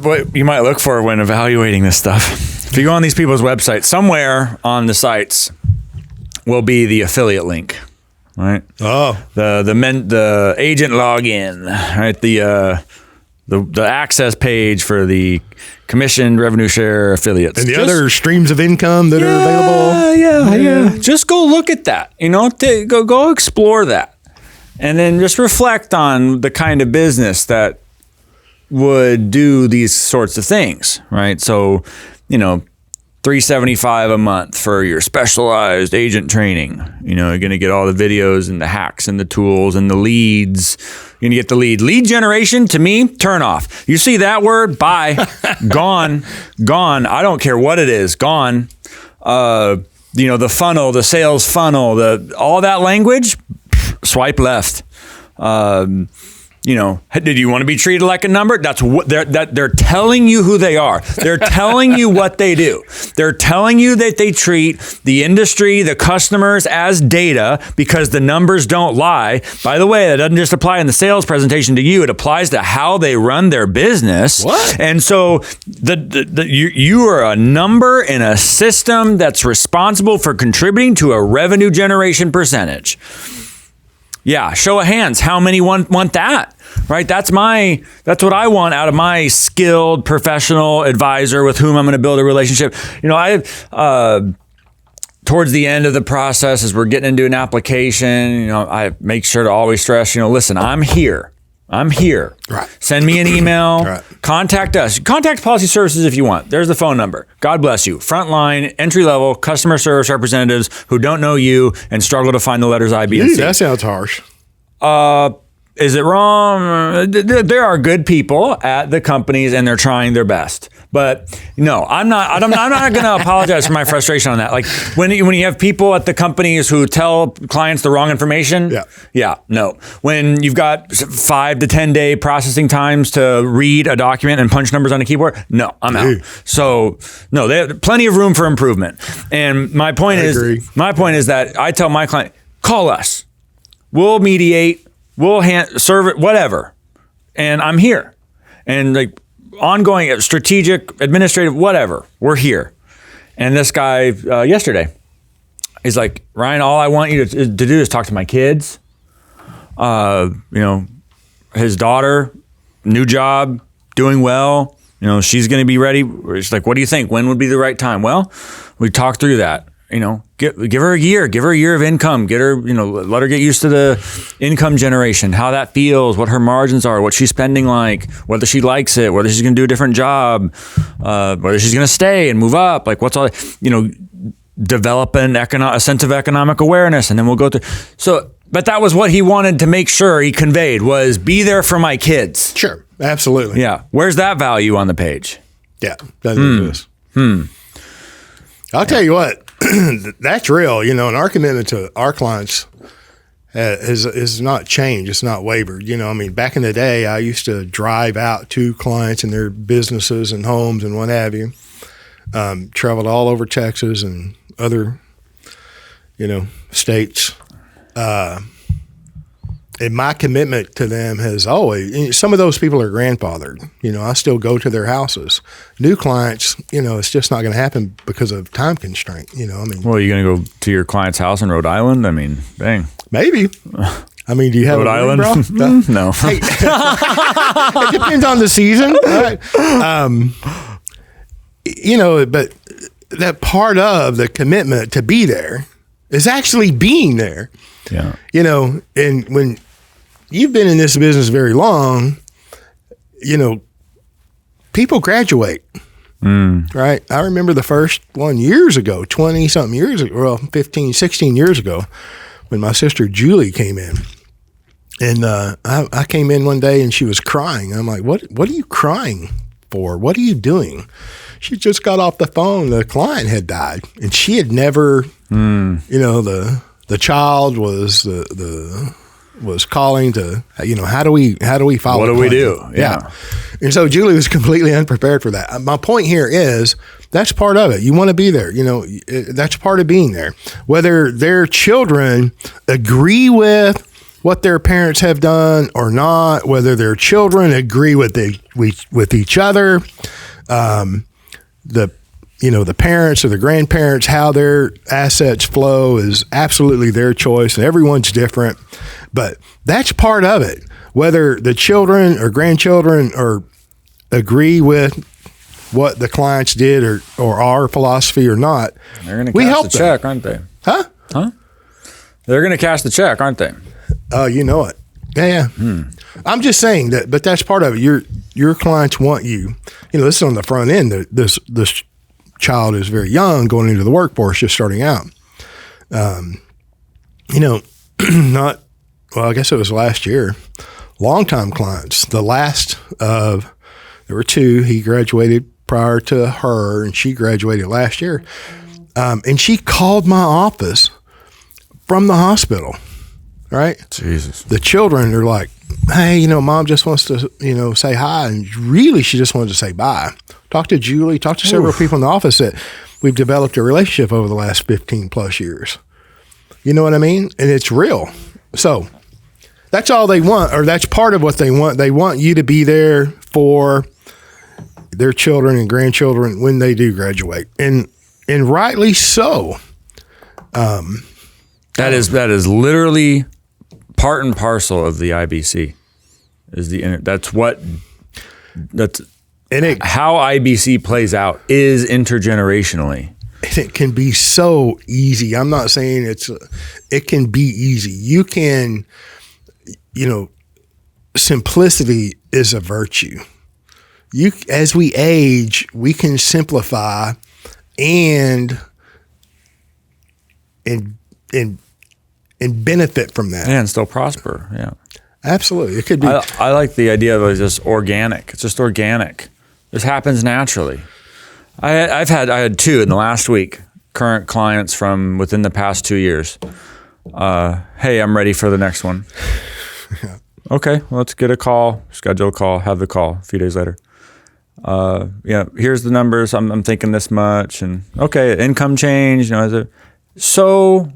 what you might look for when evaluating this stuff, if you go on these people's websites, somewhere on the sites will be the affiliate link, right? Oh, the agent login, right? The access page for the commissioned revenue share affiliates. And the other streams of income that are available. Yeah. Just go look at that, go explore that. And then just reflect on the kind of business that would do these sorts of things, right? So, $375 a month for your specialized agent training. You're going to get all the videos and the hacks and the tools and the leads. You're going to get the lead generation. To me, turn off. You see that word? Bye. Gone. I don't care what it is. Gone. the funnel, the sales funnel, all that language, swipe left. Did you want to be treated like a number? That's what they're telling you who they are. They're telling you what they do. They're telling you that they treat the industry, the customers as data because the numbers don't lie. By the way, that doesn't just apply in the sales presentation to you. It applies to how they run their business. What? And so you are a number in a system that's responsible for contributing to a revenue generation percentage. Yeah, show of hands. How many want that? Right? That's what I want out of my skilled professional advisor with whom I'm going to build a relationship. Towards the end of the process, as we're getting into an application, I make sure to always stress, listen, I'm here. Right. Send me an email. Right. Contact us. Contact Policy Services if you want. There's the phone number. God bless you. Frontline, entry-level customer service representatives who don't know you and struggle to find the letters I, B, and C. That sounds harsh. Is it wrong? There are good people at the companies and they're trying their best. But no, I'm not going to apologize for my frustration on that. Like when you have people at the companies who tell clients the wrong information. Yeah, no. When you've got 5 to 10 day processing times to read a document and punch numbers on a keyboard. No, I'm out. So no, they have plenty of room for improvement. And my point is that I tell my client, call us. We'll mediate. We'll serve it, whatever. And I'm here. And like ongoing, strategic, administrative, whatever, we're here. And this guy yesterday, he's like, Ryan, all I want you to do is talk to my kids. His daughter, new job, doing well. She's going to be ready. She's like, what do you think? When would be the right time? Well, we talked through that. Give her a year of income, let her get used to the income generation, how that feels, what her margins are, what she's spending like, whether she likes it, whether she's going to do a different job, whether she's going to stay and move up, like what's all, develop a sense of economic awareness. And then we'll go through. So, but that was what he wanted to make sure he conveyed was be there for my kids. Sure. Absolutely. Yeah. Where's that value on the page? Yeah. Doesn't exist. I'll tell you what. That's real, and our commitment to our clients is not changed. It's not wavered. Back in the day, I used to drive out to clients and their businesses and homes and what have you. Traveled all over Texas and other, states. And my commitment to them has always, some of those people are grandfathered. I still go to their houses. New clients, it's just not going to happen because of time constraint. Well, are you going to go to your client's house in Rhode Island? Dang. Maybe. Do you have Rhode Island? No. Hey, it depends on the season. Right? But that part of the commitment to be there is actually being there. Yeah. And when you've been in this business very long, people graduate. Right? I remember the first one years ago, 20-something years ago, well, 15, 16 years ago, when my sister Julie came in. And I came in one day and she was crying. I'm like, what are you crying for? What are you doing? She just got off the phone. The client had died. And she had never, the child was was calling to, how do we follow? What do we do? Yeah. And so Julie was completely unprepared for that. My point here is that's part of it. You want to be there. That's part of being there. Whether their children agree with what their parents have done or not, whether their children agree with each other, the parents or the grandparents, how their assets flow is absolutely their choice, and everyone's different. But that's part of it. Whether the children or grandchildren agree with what the clients did or our philosophy or not, they're going to cash the check, aren't they? Huh? They're going to cash the check, aren't they? You know it. Yeah. I'm just saying that, but that's part of it. Your clients want you. This is on the front end. This child is very young, going into the workforce, just starting out. I guess it was last year. Longtime clients. The last of, there were two. He graduated prior to her, and she graduated last year. And she called my office from the hospital, right? Jesus. The children are like, hey, mom just wants to, say hi. And really, she just wanted to say bye. Talk to Julie, talk to several people in the office that we've developed a relationship over the last 15 plus years. You know what I mean? And it's real. So that's all they want, or that's part of what they want. They want you to be there for their children and grandchildren when they do graduate. And rightly so. That is literally part and parcel of the IBC. How IBC plays out is intergenerationally. And it can be so easy. I'm not saying it can be easy. You can, simplicity is a virtue. As we age, we can simplify and benefit from that. And still prosper. Yeah. Absolutely. It could be. I like the idea of it just organic. It's just organic. This happens naturally. I had 2 in the last week, current clients from within the past 2 years. Hey, I'm ready for the next one. Yeah. Okay, let's get a call, schedule a call, have the call a few days later. Here's the numbers. I'm thinking this much, and okay, income change. So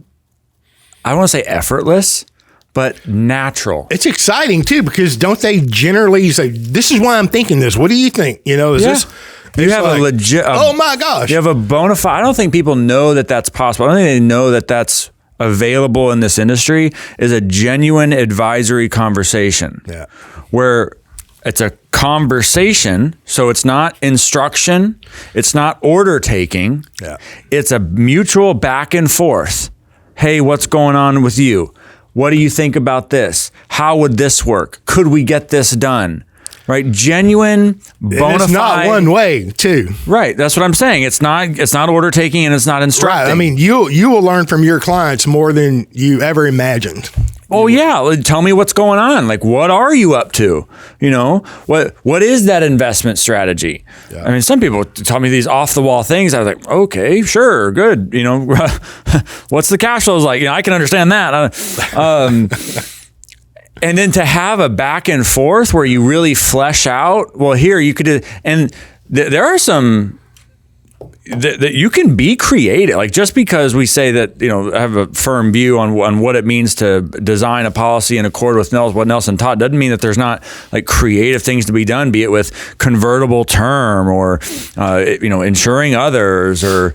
I don't want to say effortless, but natural. It's exciting too, because don't they generally say, "This is why I'm thinking this. What do you think?" This? You have like, a legit. Oh my gosh! You have a bona fide. I don't think people know that that's possible. I don't think they know that that's available in this industry. Is a genuine advisory conversation. Yeah. Where it's a conversation, so it's not instruction, it's not order taking. Yeah. It's a mutual back and forth. Hey, what's going on with you? What do you think about this? How would this work? Could we get this done? Right? Genuine, bona fide. It's not one way, too. Right. That's what I'm saying. It's not order taking and it's not instructing. Right. I mean, you will learn from your clients more than you ever imagined. Oh yeah. Tell me what's going on. Like, what are you up to? What is that investment strategy? Yeah. I mean, some people tell me these off the wall things. I was like, okay, sure, good. What's the cash flows like? I can understand that. And then to have a back and forth where you really flesh out, well, here you could, and there are some that you can be creative. Like, just because we say that, I have a firm view on what it means to design a policy in accord with what Nelson taught, doesn't mean that there's not like creative things to be done, be it with convertible term or, insuring others, or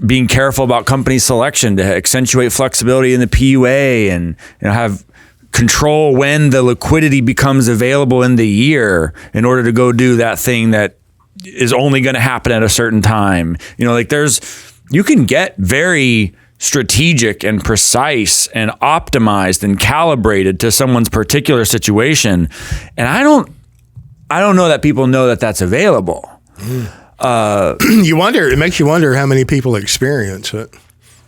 being careful about company selection to accentuate flexibility in the PUA, and have control when the liquidity becomes available in the year in order to go do that thing that is only going to happen at a certain time. You can get very strategic and precise and optimized and calibrated to someone's particular situation. And I don't know that people know that that's available. It makes you wonder how many people experience it.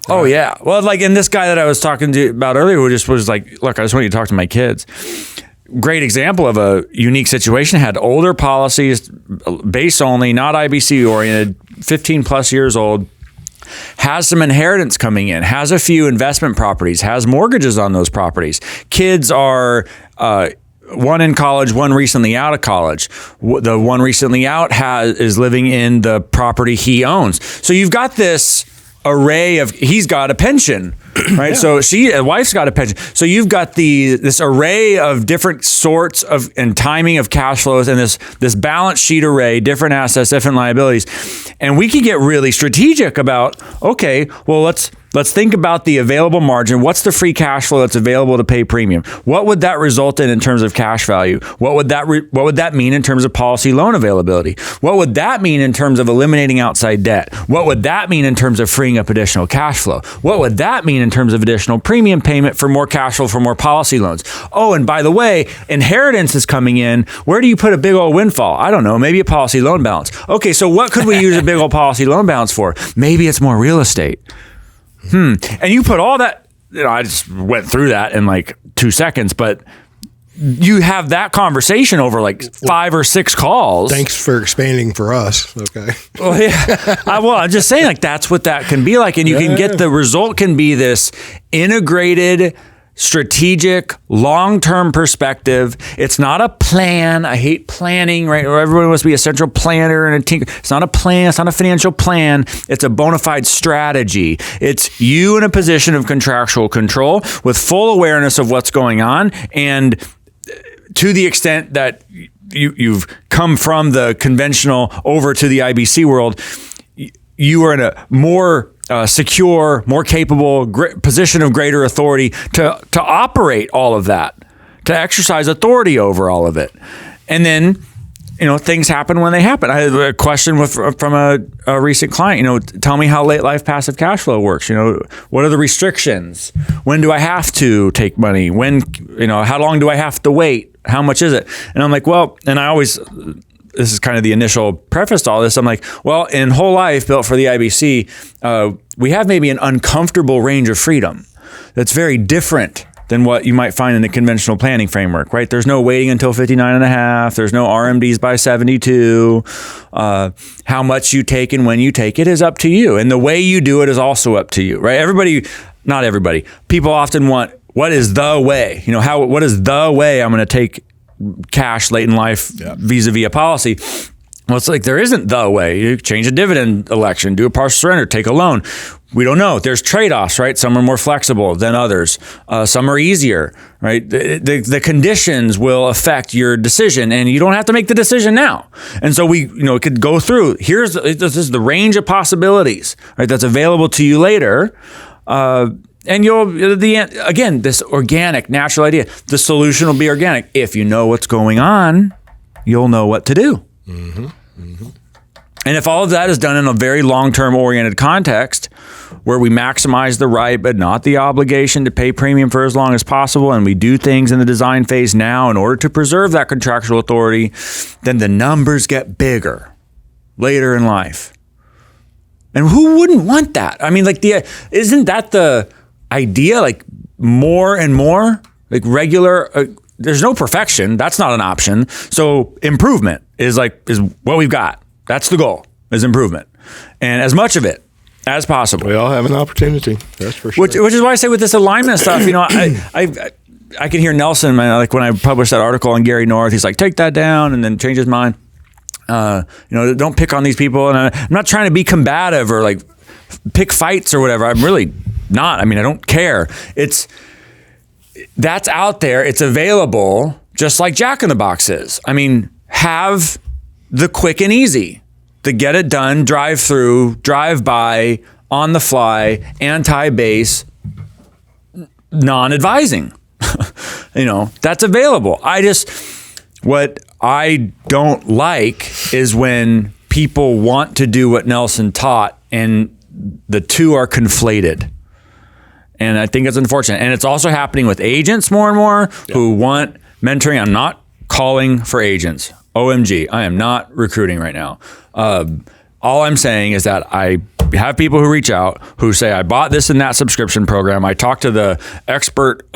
Oh yeah. Well, like, in this guy that I was talking to about earlier, who just was like, look, I just want you to talk to my kids. Great example of a unique situation. Had older policies, base only, not IBC oriented, 15 plus years old, has some inheritance coming in, has a few investment properties, has mortgages on those properties. Kids are, one in college, one recently out of college. The one recently out is living in the property he owns. So you've got this array of, he's got a pension, right? Yeah. So wife's got a pension. So you've got this array of different sorts of and timing of cash flows, and this balance sheet array, different assets, different liabilities. And we can get really strategic about, okay, well, let's think about the available margin. What's the free cash flow that's available to pay premium? What would that result in terms of cash value? What would that mean in terms of policy loan availability? What would that mean in terms of eliminating outside debt? What would that mean in terms of freeing up additional cash flow? What would that mean in terms of additional premium payment for more cash flow for more policy loans? Oh, and by the way, inheritance is coming in. Where do you put a big old windfall? I don't know, maybe a policy loan balance. Okay, so what could we use a big old policy loan balance for? Maybe it's more real estate. And you put all that, I just went through that in like 2 seconds, but you have that conversation over like 5 or 6 calls. Thanks for expanding for us. Okay. Well, yeah. I'm just saying, like, that's what that can be like. And you can get the result can be this integrated, strategic, long-term perspective. It's not a plan. I hate planning, right? Or everyone wants to be a central planner and a tinker. It's not a plan. It's not a financial plan. It's a bona fide strategy. It's you in a position of contractual control with full awareness of what's going on. And to the extent that you've come from the conventional over to the IBC world, you are in a more secure, more capable position of greater authority to operate all of that, to exercise authority over all of it. And then, things happen when they happen. I had a question from a recent client, tell me how late life passive cash flow works. What are the restrictions? When do I have to take money? When, how long do I have to wait? How much is it? And I'm like, well, and I always, this is kind of the initial preface to all this. I'm like, well, in whole life built for the IBC, we have maybe an uncomfortable range of freedom that's very different than what you might find in the conventional planning framework, right? There's no waiting until 59 and a half. There's no RMDs by 72. How much you take and when you take it is up to you. And the way you do it is also up to you, right? Not everybody. People often want, what is the way? What is the way I'm going to take cash late in life vis-a-vis a policy? Well, it's like there isn't the way. You change a dividend election, do a partial surrender, take a loan. We don't know. There's trade-offs, right? Some are more flexible than others. Some are easier, right? The conditions will affect your decision, and you don't have to make the decision now. And so we, could go through. This is the range of possibilities, right? That's available to you later. And again, this organic, natural idea, the solution will be organic. If you know what's going on, you'll know what to do. Mm-hmm. Mm-hmm. And if all of that is done in a very long-term oriented context where we maximize the right but not the obligation to pay premium for as long as possible, and we do things in the design phase now in order to preserve that contractual authority, then the numbers get bigger later in life. And who wouldn't want that? I mean, isn't that the idea? Like more and more, like regular, there's no perfection. That's not an option. So improvement is what we've got. That's the goal, is improvement. And as much of it as possible. We all have an opportunity. That's for sure. Which is why I say with this alignment stuff, I can hear Nelson, man, like when I published that article on Gary North, he's like, take that down and then change his mind. Don't pick on these people. And I'm not trying to be combative or like pick fights or whatever. I'm really not. I mean, I don't care. That's out there. It's available, just like Jack in the Box is. I mean, have the quick and easy, the get it done, drive through, drive by, on the fly, anti-base, non-advising. That's available. What I don't like is when people want to do what Nelson taught and the two are conflated. And I think it's unfortunate. And it's also happening with agents more and more who want mentoring. I'm not calling for agents. OMG, I am not recruiting right now. All I'm saying is that I have people who reach out who say, I bought this and that subscription program. I talked to the expert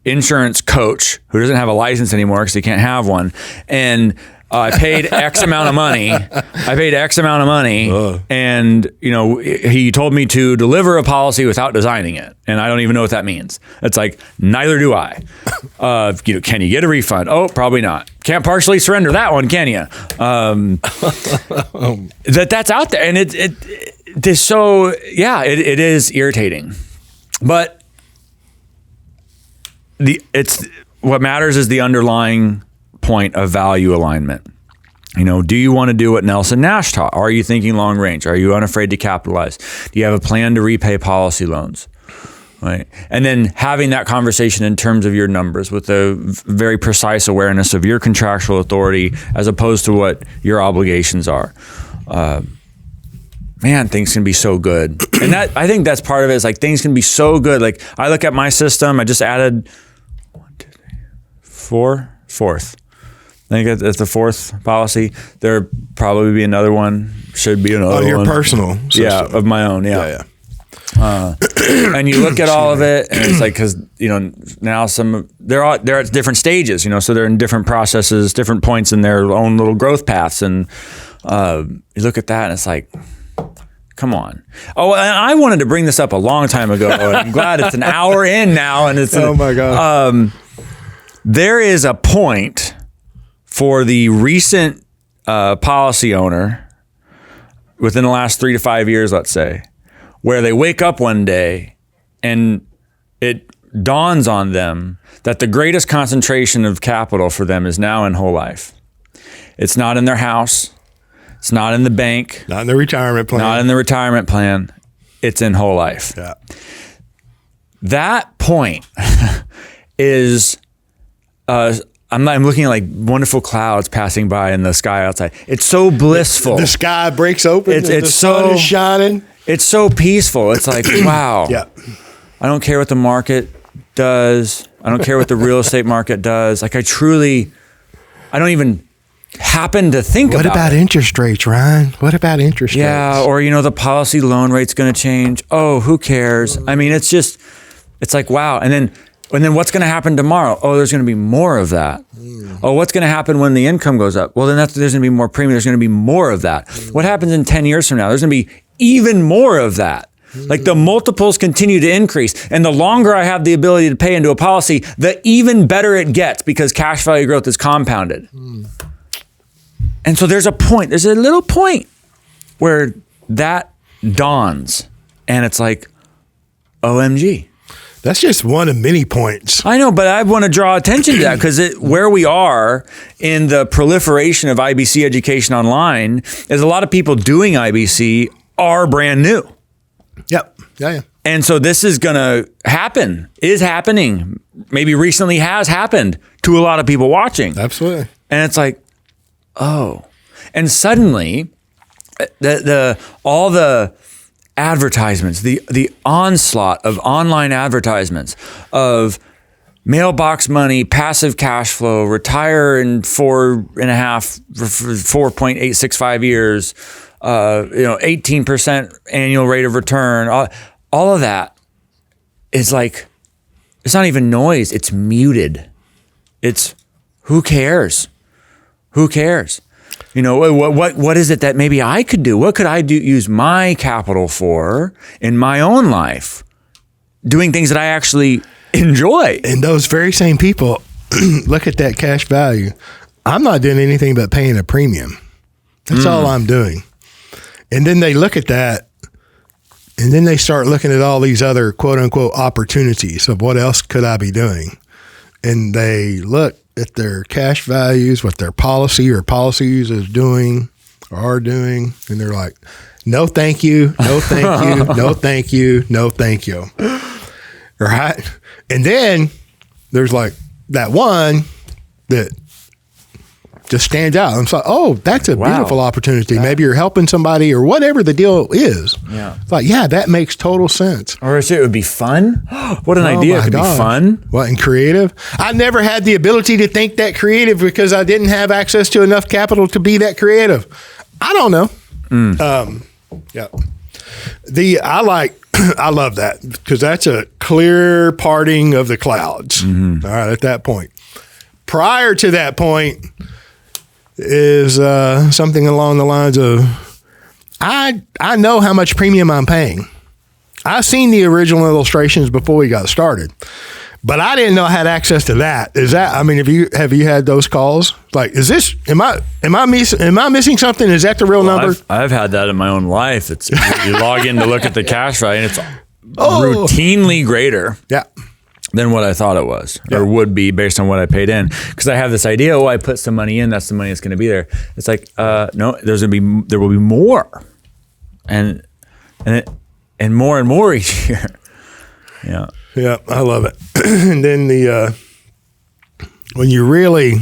insurance coach who doesn't have a license anymore because he can't have one. And I paid X amount of money. And, he told me to deliver a policy without designing it. And I don't even know what that means. It's like, neither do I. Can you get a refund? Oh, probably not. Can't partially surrender that one, can you? That's out there. And it is irritating. But what matters is the underlying point of value alignment. Do you want to do what Nelson Nash taught? Are you thinking long range? Are you unafraid to capitalize? Do you have a plan to repay policy loans? Right. And then having that conversation in terms of your numbers with a very precise awareness of your contractual authority as opposed to what your obligations are. Man, things can be so good. And I think that's part of it, is like things can be so good. Like I look at my system, I just added 4th. I think that's the 4th policy. There'll probably be another one. Should be another one. On your personal system. Yeah, of my own. Yeah. And you look at all of it, and it's like, because now they're at different stages, so they're in different processes, different points in their own little growth paths, and you look at that, and it's like, come on. Oh, and I wanted to bring this up a long time ago. I'm glad it's an hour in now, and it's oh my god. There is a point for the recent policy owner within the last 3 to 5 years, let's say, where they wake up one day and it dawns on them that the greatest concentration of capital for them is now in whole life. It's not in their house. It's not in the bank. Not in the retirement plan. Not in the retirement plan. It's in whole life. Yeah. That point is, I'm looking at like wonderful clouds passing by in the sky outside. It's so blissful. The sky breaks open. The sun is shining. It's so peaceful. It's like, wow. Yeah. I don't care what the market does. I don't care what the real estate market does. Like I don't even happen to think about it. What about interest rates, Ryan? What about interest rates? Yeah, or the policy loan rate's going to change. Oh, who cares? I mean, it's like, wow. And then what's going to happen tomorrow? Oh, there's going to be more of that. Oh, what's going to happen when the income goes up? Well, then there's going to be more premium. There's going to be more of that. What happens in 10 years from now? There's going to be even more of that. Like the multiples continue to increase. And the longer I have the ability to pay into a policy, the even better it gets because cash value growth is compounded. And so there's a little point where that dawns and it's like, OMG. That's just one of many points. I know, but I want to draw attention to that because where we are in the proliferation of IBC education online is a lot of people doing IBC are brand new. Yep. Yeah. And so this is going to happen, is happening, maybe recently has happened to a lot of people watching. Absolutely. And it's like, oh. And suddenly, all the advertisements, the onslaught of online advertisements of mailbox money, passive cash flow, retire in 4.865 years, 18% annual rate of return, all of that is like, it's not even noise, it's muted. It's who cares? Who cares? What is it that maybe I could do? What could I use my capital for in my own life? Doing things that I actually enjoy. And those very same people look at that cash value. I'm not doing anything but paying a premium. That's all I'm doing. And then they look at that and then they start looking at all these other quote unquote opportunities of what else could I be doing? And they look at their cash values, what their policy or policies is doing or are doing. And they're like, no, thank you. No, thank you. No, thank you. No, thank you. Right. And then there's like that one that just stands out. I'm like, oh, that's a beautiful opportunity. Maybe you're helping somebody or whatever the deal is. Yeah. It's like, yeah, that makes total sense. Or it would be fun. What an idea. It could be fun. What, and creative? I never had the ability to think that creative because I didn't have access to enough capital to be that creative. I don't know. Yeah. I love that because that's a clear parting of the clouds. All right. At that point, prior to that point is something along the lines of, I know how much premium I'm paying. I've seen the original illustrations before we got started, but I didn't know I had access to that. Is that, I mean, have you had those calls? Like, is this, am I missing something? Is that the real number? I've had that in my own life. It's you log in to look at the cash value and it's routinely greater. Yeah. Than what I thought it was or would be based on what I paid in. Because I have this idea, I put some money in, that's the money that's going to be there. It's like, no, there will be more, and more each year. Yeah, yeah, I love it. And then when you really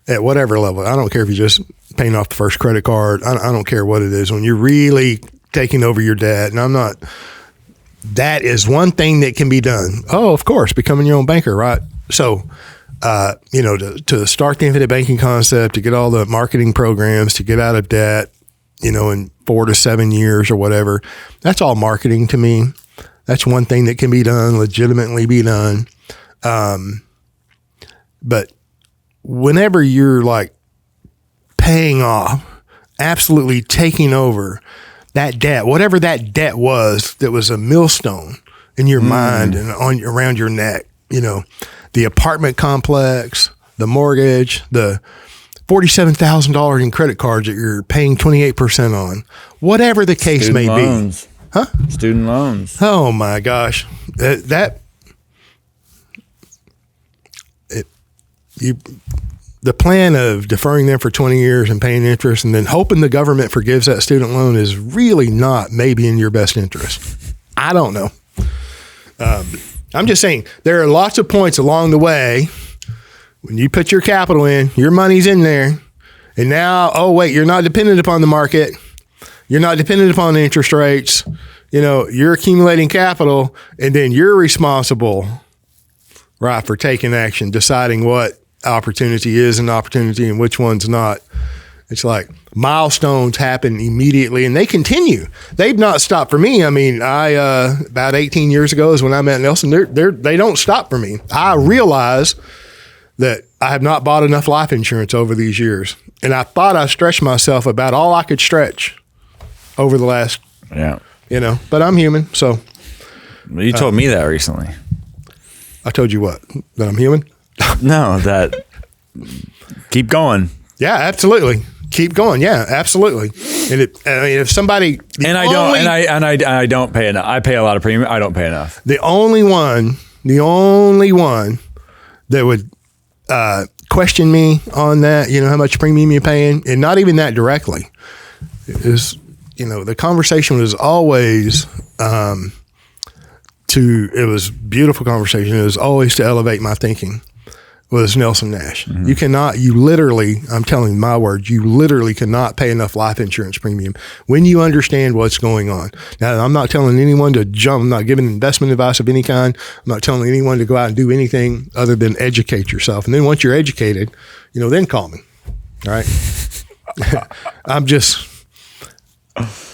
at whatever level, I don't care if you're just paying off the first credit card. I don't care what it is. When you're really taking over your debt, and I'm not. That is one thing that can be done. Oh, of course, becoming your own banker, right? So, to start the infinite banking concept, to get all the marketing programs, to get out of debt, in 4 to 7 years or whatever. That's all marketing to me. That's one thing that can be done, legitimately be done. But whenever you're like paying off, absolutely taking over that debt, whatever that debt was, that was a millstone in your mind and around your neck, the apartment complex, the mortgage, the $47,000 in credit cards that you're paying 28% on, whatever the case may be. Huh? Student loans. Oh my gosh. The plan of deferring them for 20 years and paying interest and then hoping the government forgives that student loan is really not maybe in your best interest. I don't know. I'm just saying there are lots of points along the way when you put your capital in, your money's in there, and now, oh wait, you're not dependent upon the market. You're not dependent upon the interest rates. You're accumulating capital, and then you're responsible, right, for taking action, deciding what opportunity is an opportunity and which one's not. It's like milestones happen immediately, and they continue. They've not stopped for me. I mean, about 18 years ago is when I met Nelson. They don't stop for me. I realize that I have not bought enough life insurance over these years, and I thought I stretched myself about all I could stretch over the last, but I'm human. So you told me that recently. I told you what? That I'm human? No, that keep going. Yeah, absolutely. Keep going. Yeah, absolutely. And if somebody, I don't pay enough. I pay a lot of premium. I don't pay enough. The only one that would question me on that, how much premium you're paying, and not even that directly, is, the conversation was always it was beautiful conversation. It was always to elevate my thinking, was Nelson Nash. Mm-hmm. You literally, I'm telling you my words, you literally cannot pay enough life insurance premium when you understand what's going on. Now, I'm not telling anyone to jump. I'm not giving investment advice of any kind. I'm not telling anyone to go out and do anything other than educate yourself. And then once you're educated, then call me. All right.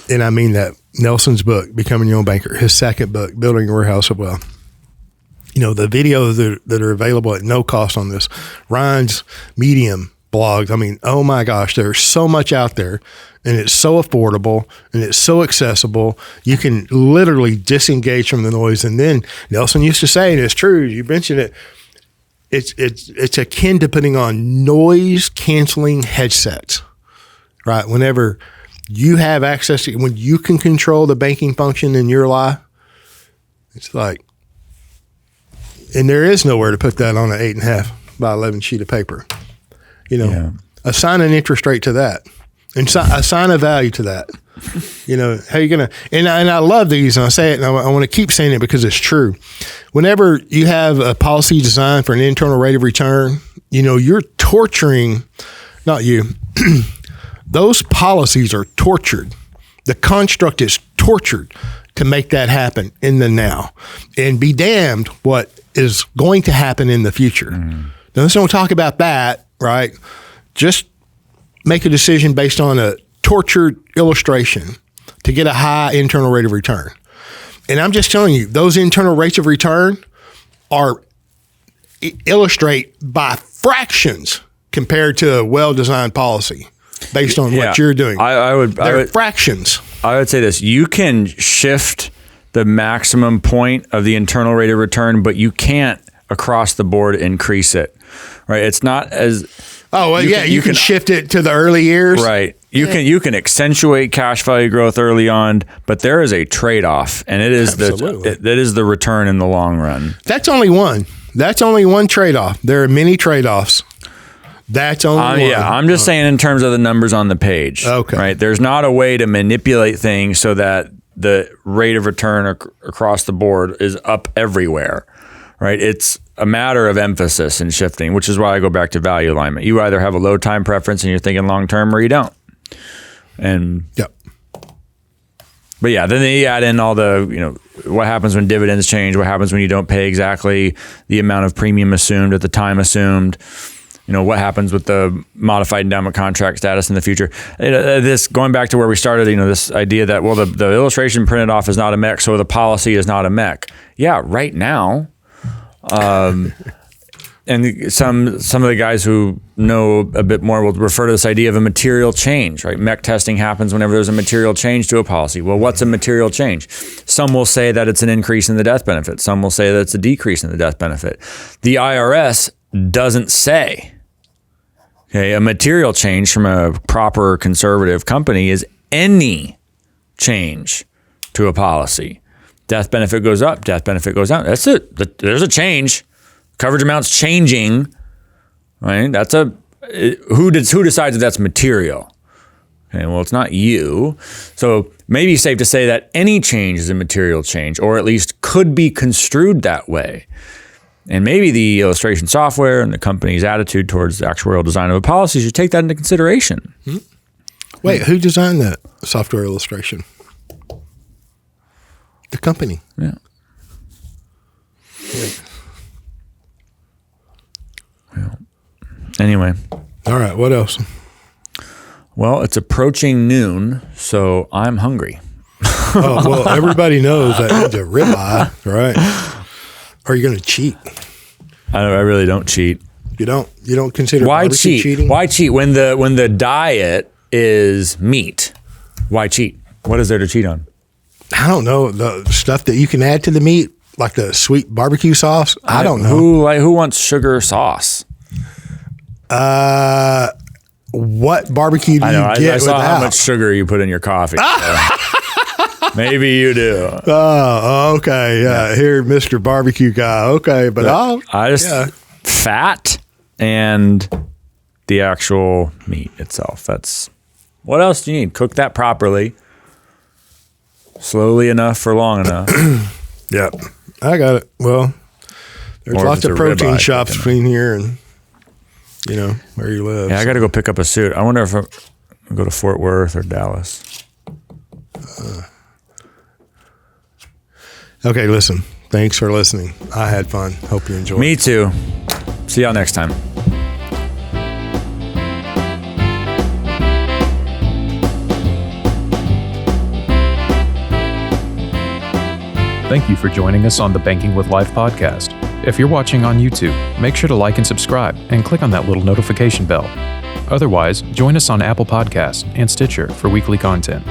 And I mean that. Nelson's book, Becoming Your Own Banker, his second book, Building a Warehouse of Wealth. The videos that are available at no cost on this, Ryan's Medium blogs. I mean, oh my gosh, there's so much out there, and it's so affordable and it's so accessible. You can literally disengage from the noise. And then Nelson used to say, and it's true, you mentioned it, it's akin to putting on noise canceling headsets, right? Whenever you have access to, when you can control the banking function in your life, it's like, and there is nowhere to put that on an 8.5 by 11 sheet of paper. Assign an interest rate to that, and assign a value to that. How you gonna? And I love these, and I say it, and I want to keep saying it because it's true. Whenever you have a policy designed for an internal rate of return, you're torturing, not you. Those policies are tortured. The construct is tortured to make that happen in the now, and be damned what is going to happen in the future. Now, let's don't talk about that, right? Just make a decision based on a tortured illustration to get a high internal rate of return. And I'm just telling you, those internal rates of return illustrate by fractions compared to a well-designed policy based on what you're doing. They're fractions. I would say this: you can shift the maximum point of the internal rate of return, but you can't across the board increase it. Right? It's not as you can shift it to the early years. Right. You can accentuate cash value growth early on, but there is a trade-off, and it is that is the return in the long run. That's only one. That's only one trade-off. There are many trade-offs. That's only one. Yeah, I'm just saying in terms of the numbers on the page. Okay. Right? There's not a way to manipulate things so that the rate of return across the board is up everywhere. Right? It's a matter of emphasis and shifting, which is why I go back to value alignment. You either have a low time preference and you're thinking long term, or you don't. And but yeah, then they add in all the, what happens when dividends change, what happens when you don't pay exactly the amount of premium assumed at the time assumed. what happens with the modified endowment contract status in the future. This going back to where we started, this idea that, well, the illustration printed off is not a MEC, so the policy is not a MEC. Yeah, right now. And some of the guys who know a bit more will refer to this idea of a material change, right? MEC testing happens whenever there's a material change to a policy. Well, what's a material change? Some will say that it's an increase in the death benefit. Some will say that it's a decrease in the death benefit. The IRS doesn't say. Okay, a material change from a proper conservative company is any change to a policy. Death benefit goes up, death benefit goes down. That's it. There's a change. Coverage amount's changing, right? That's who decides that that's material? Okay, well, it's not you. So maybe it's safe to say that any change is a material change, or at least could be construed that way. And maybe the illustration software and the company's attitude towards the actuarial design of a policy should take that into consideration. Wait, who designed that software illustration? The company. Yeah. Anyway. All right. What else? Well, it's approaching noon, so I'm hungry. Well, everybody knows that it's a ribeye, right? Or are you going to cheat? I really don't cheat. You don't consider why barbecue cheating? Why cheat when the diet is meat? Why cheat? What is there to cheat on? I don't know. The stuff that you can add to the meat, like the sweet barbecue sauce. I don't know. Who wants sugar sauce? What barbecue do you get I saw without? how much sugar you put in your coffee. So maybe you do. Oh, okay. Yeah. Here, Mr. Barbecue guy. Okay, but fat and the actual meat itself. That's what else do you need? Cook that properly, slowly enough for long enough. Yep, I got it. Well, there's lots of protein shops between here and where you live. Yeah, I got to go pick up a suit. I wonder if I'll go to Fort Worth or Dallas. Okay, listen. Thanks for listening. I had fun. Hope you enjoyed. Me too. See y'all next time. Thank you for joining us on the Banking with Life podcast. If you're watching on YouTube, make sure to like and subscribe and click on that little notification bell. Otherwise, join us on Apple Podcasts and Stitcher for weekly content.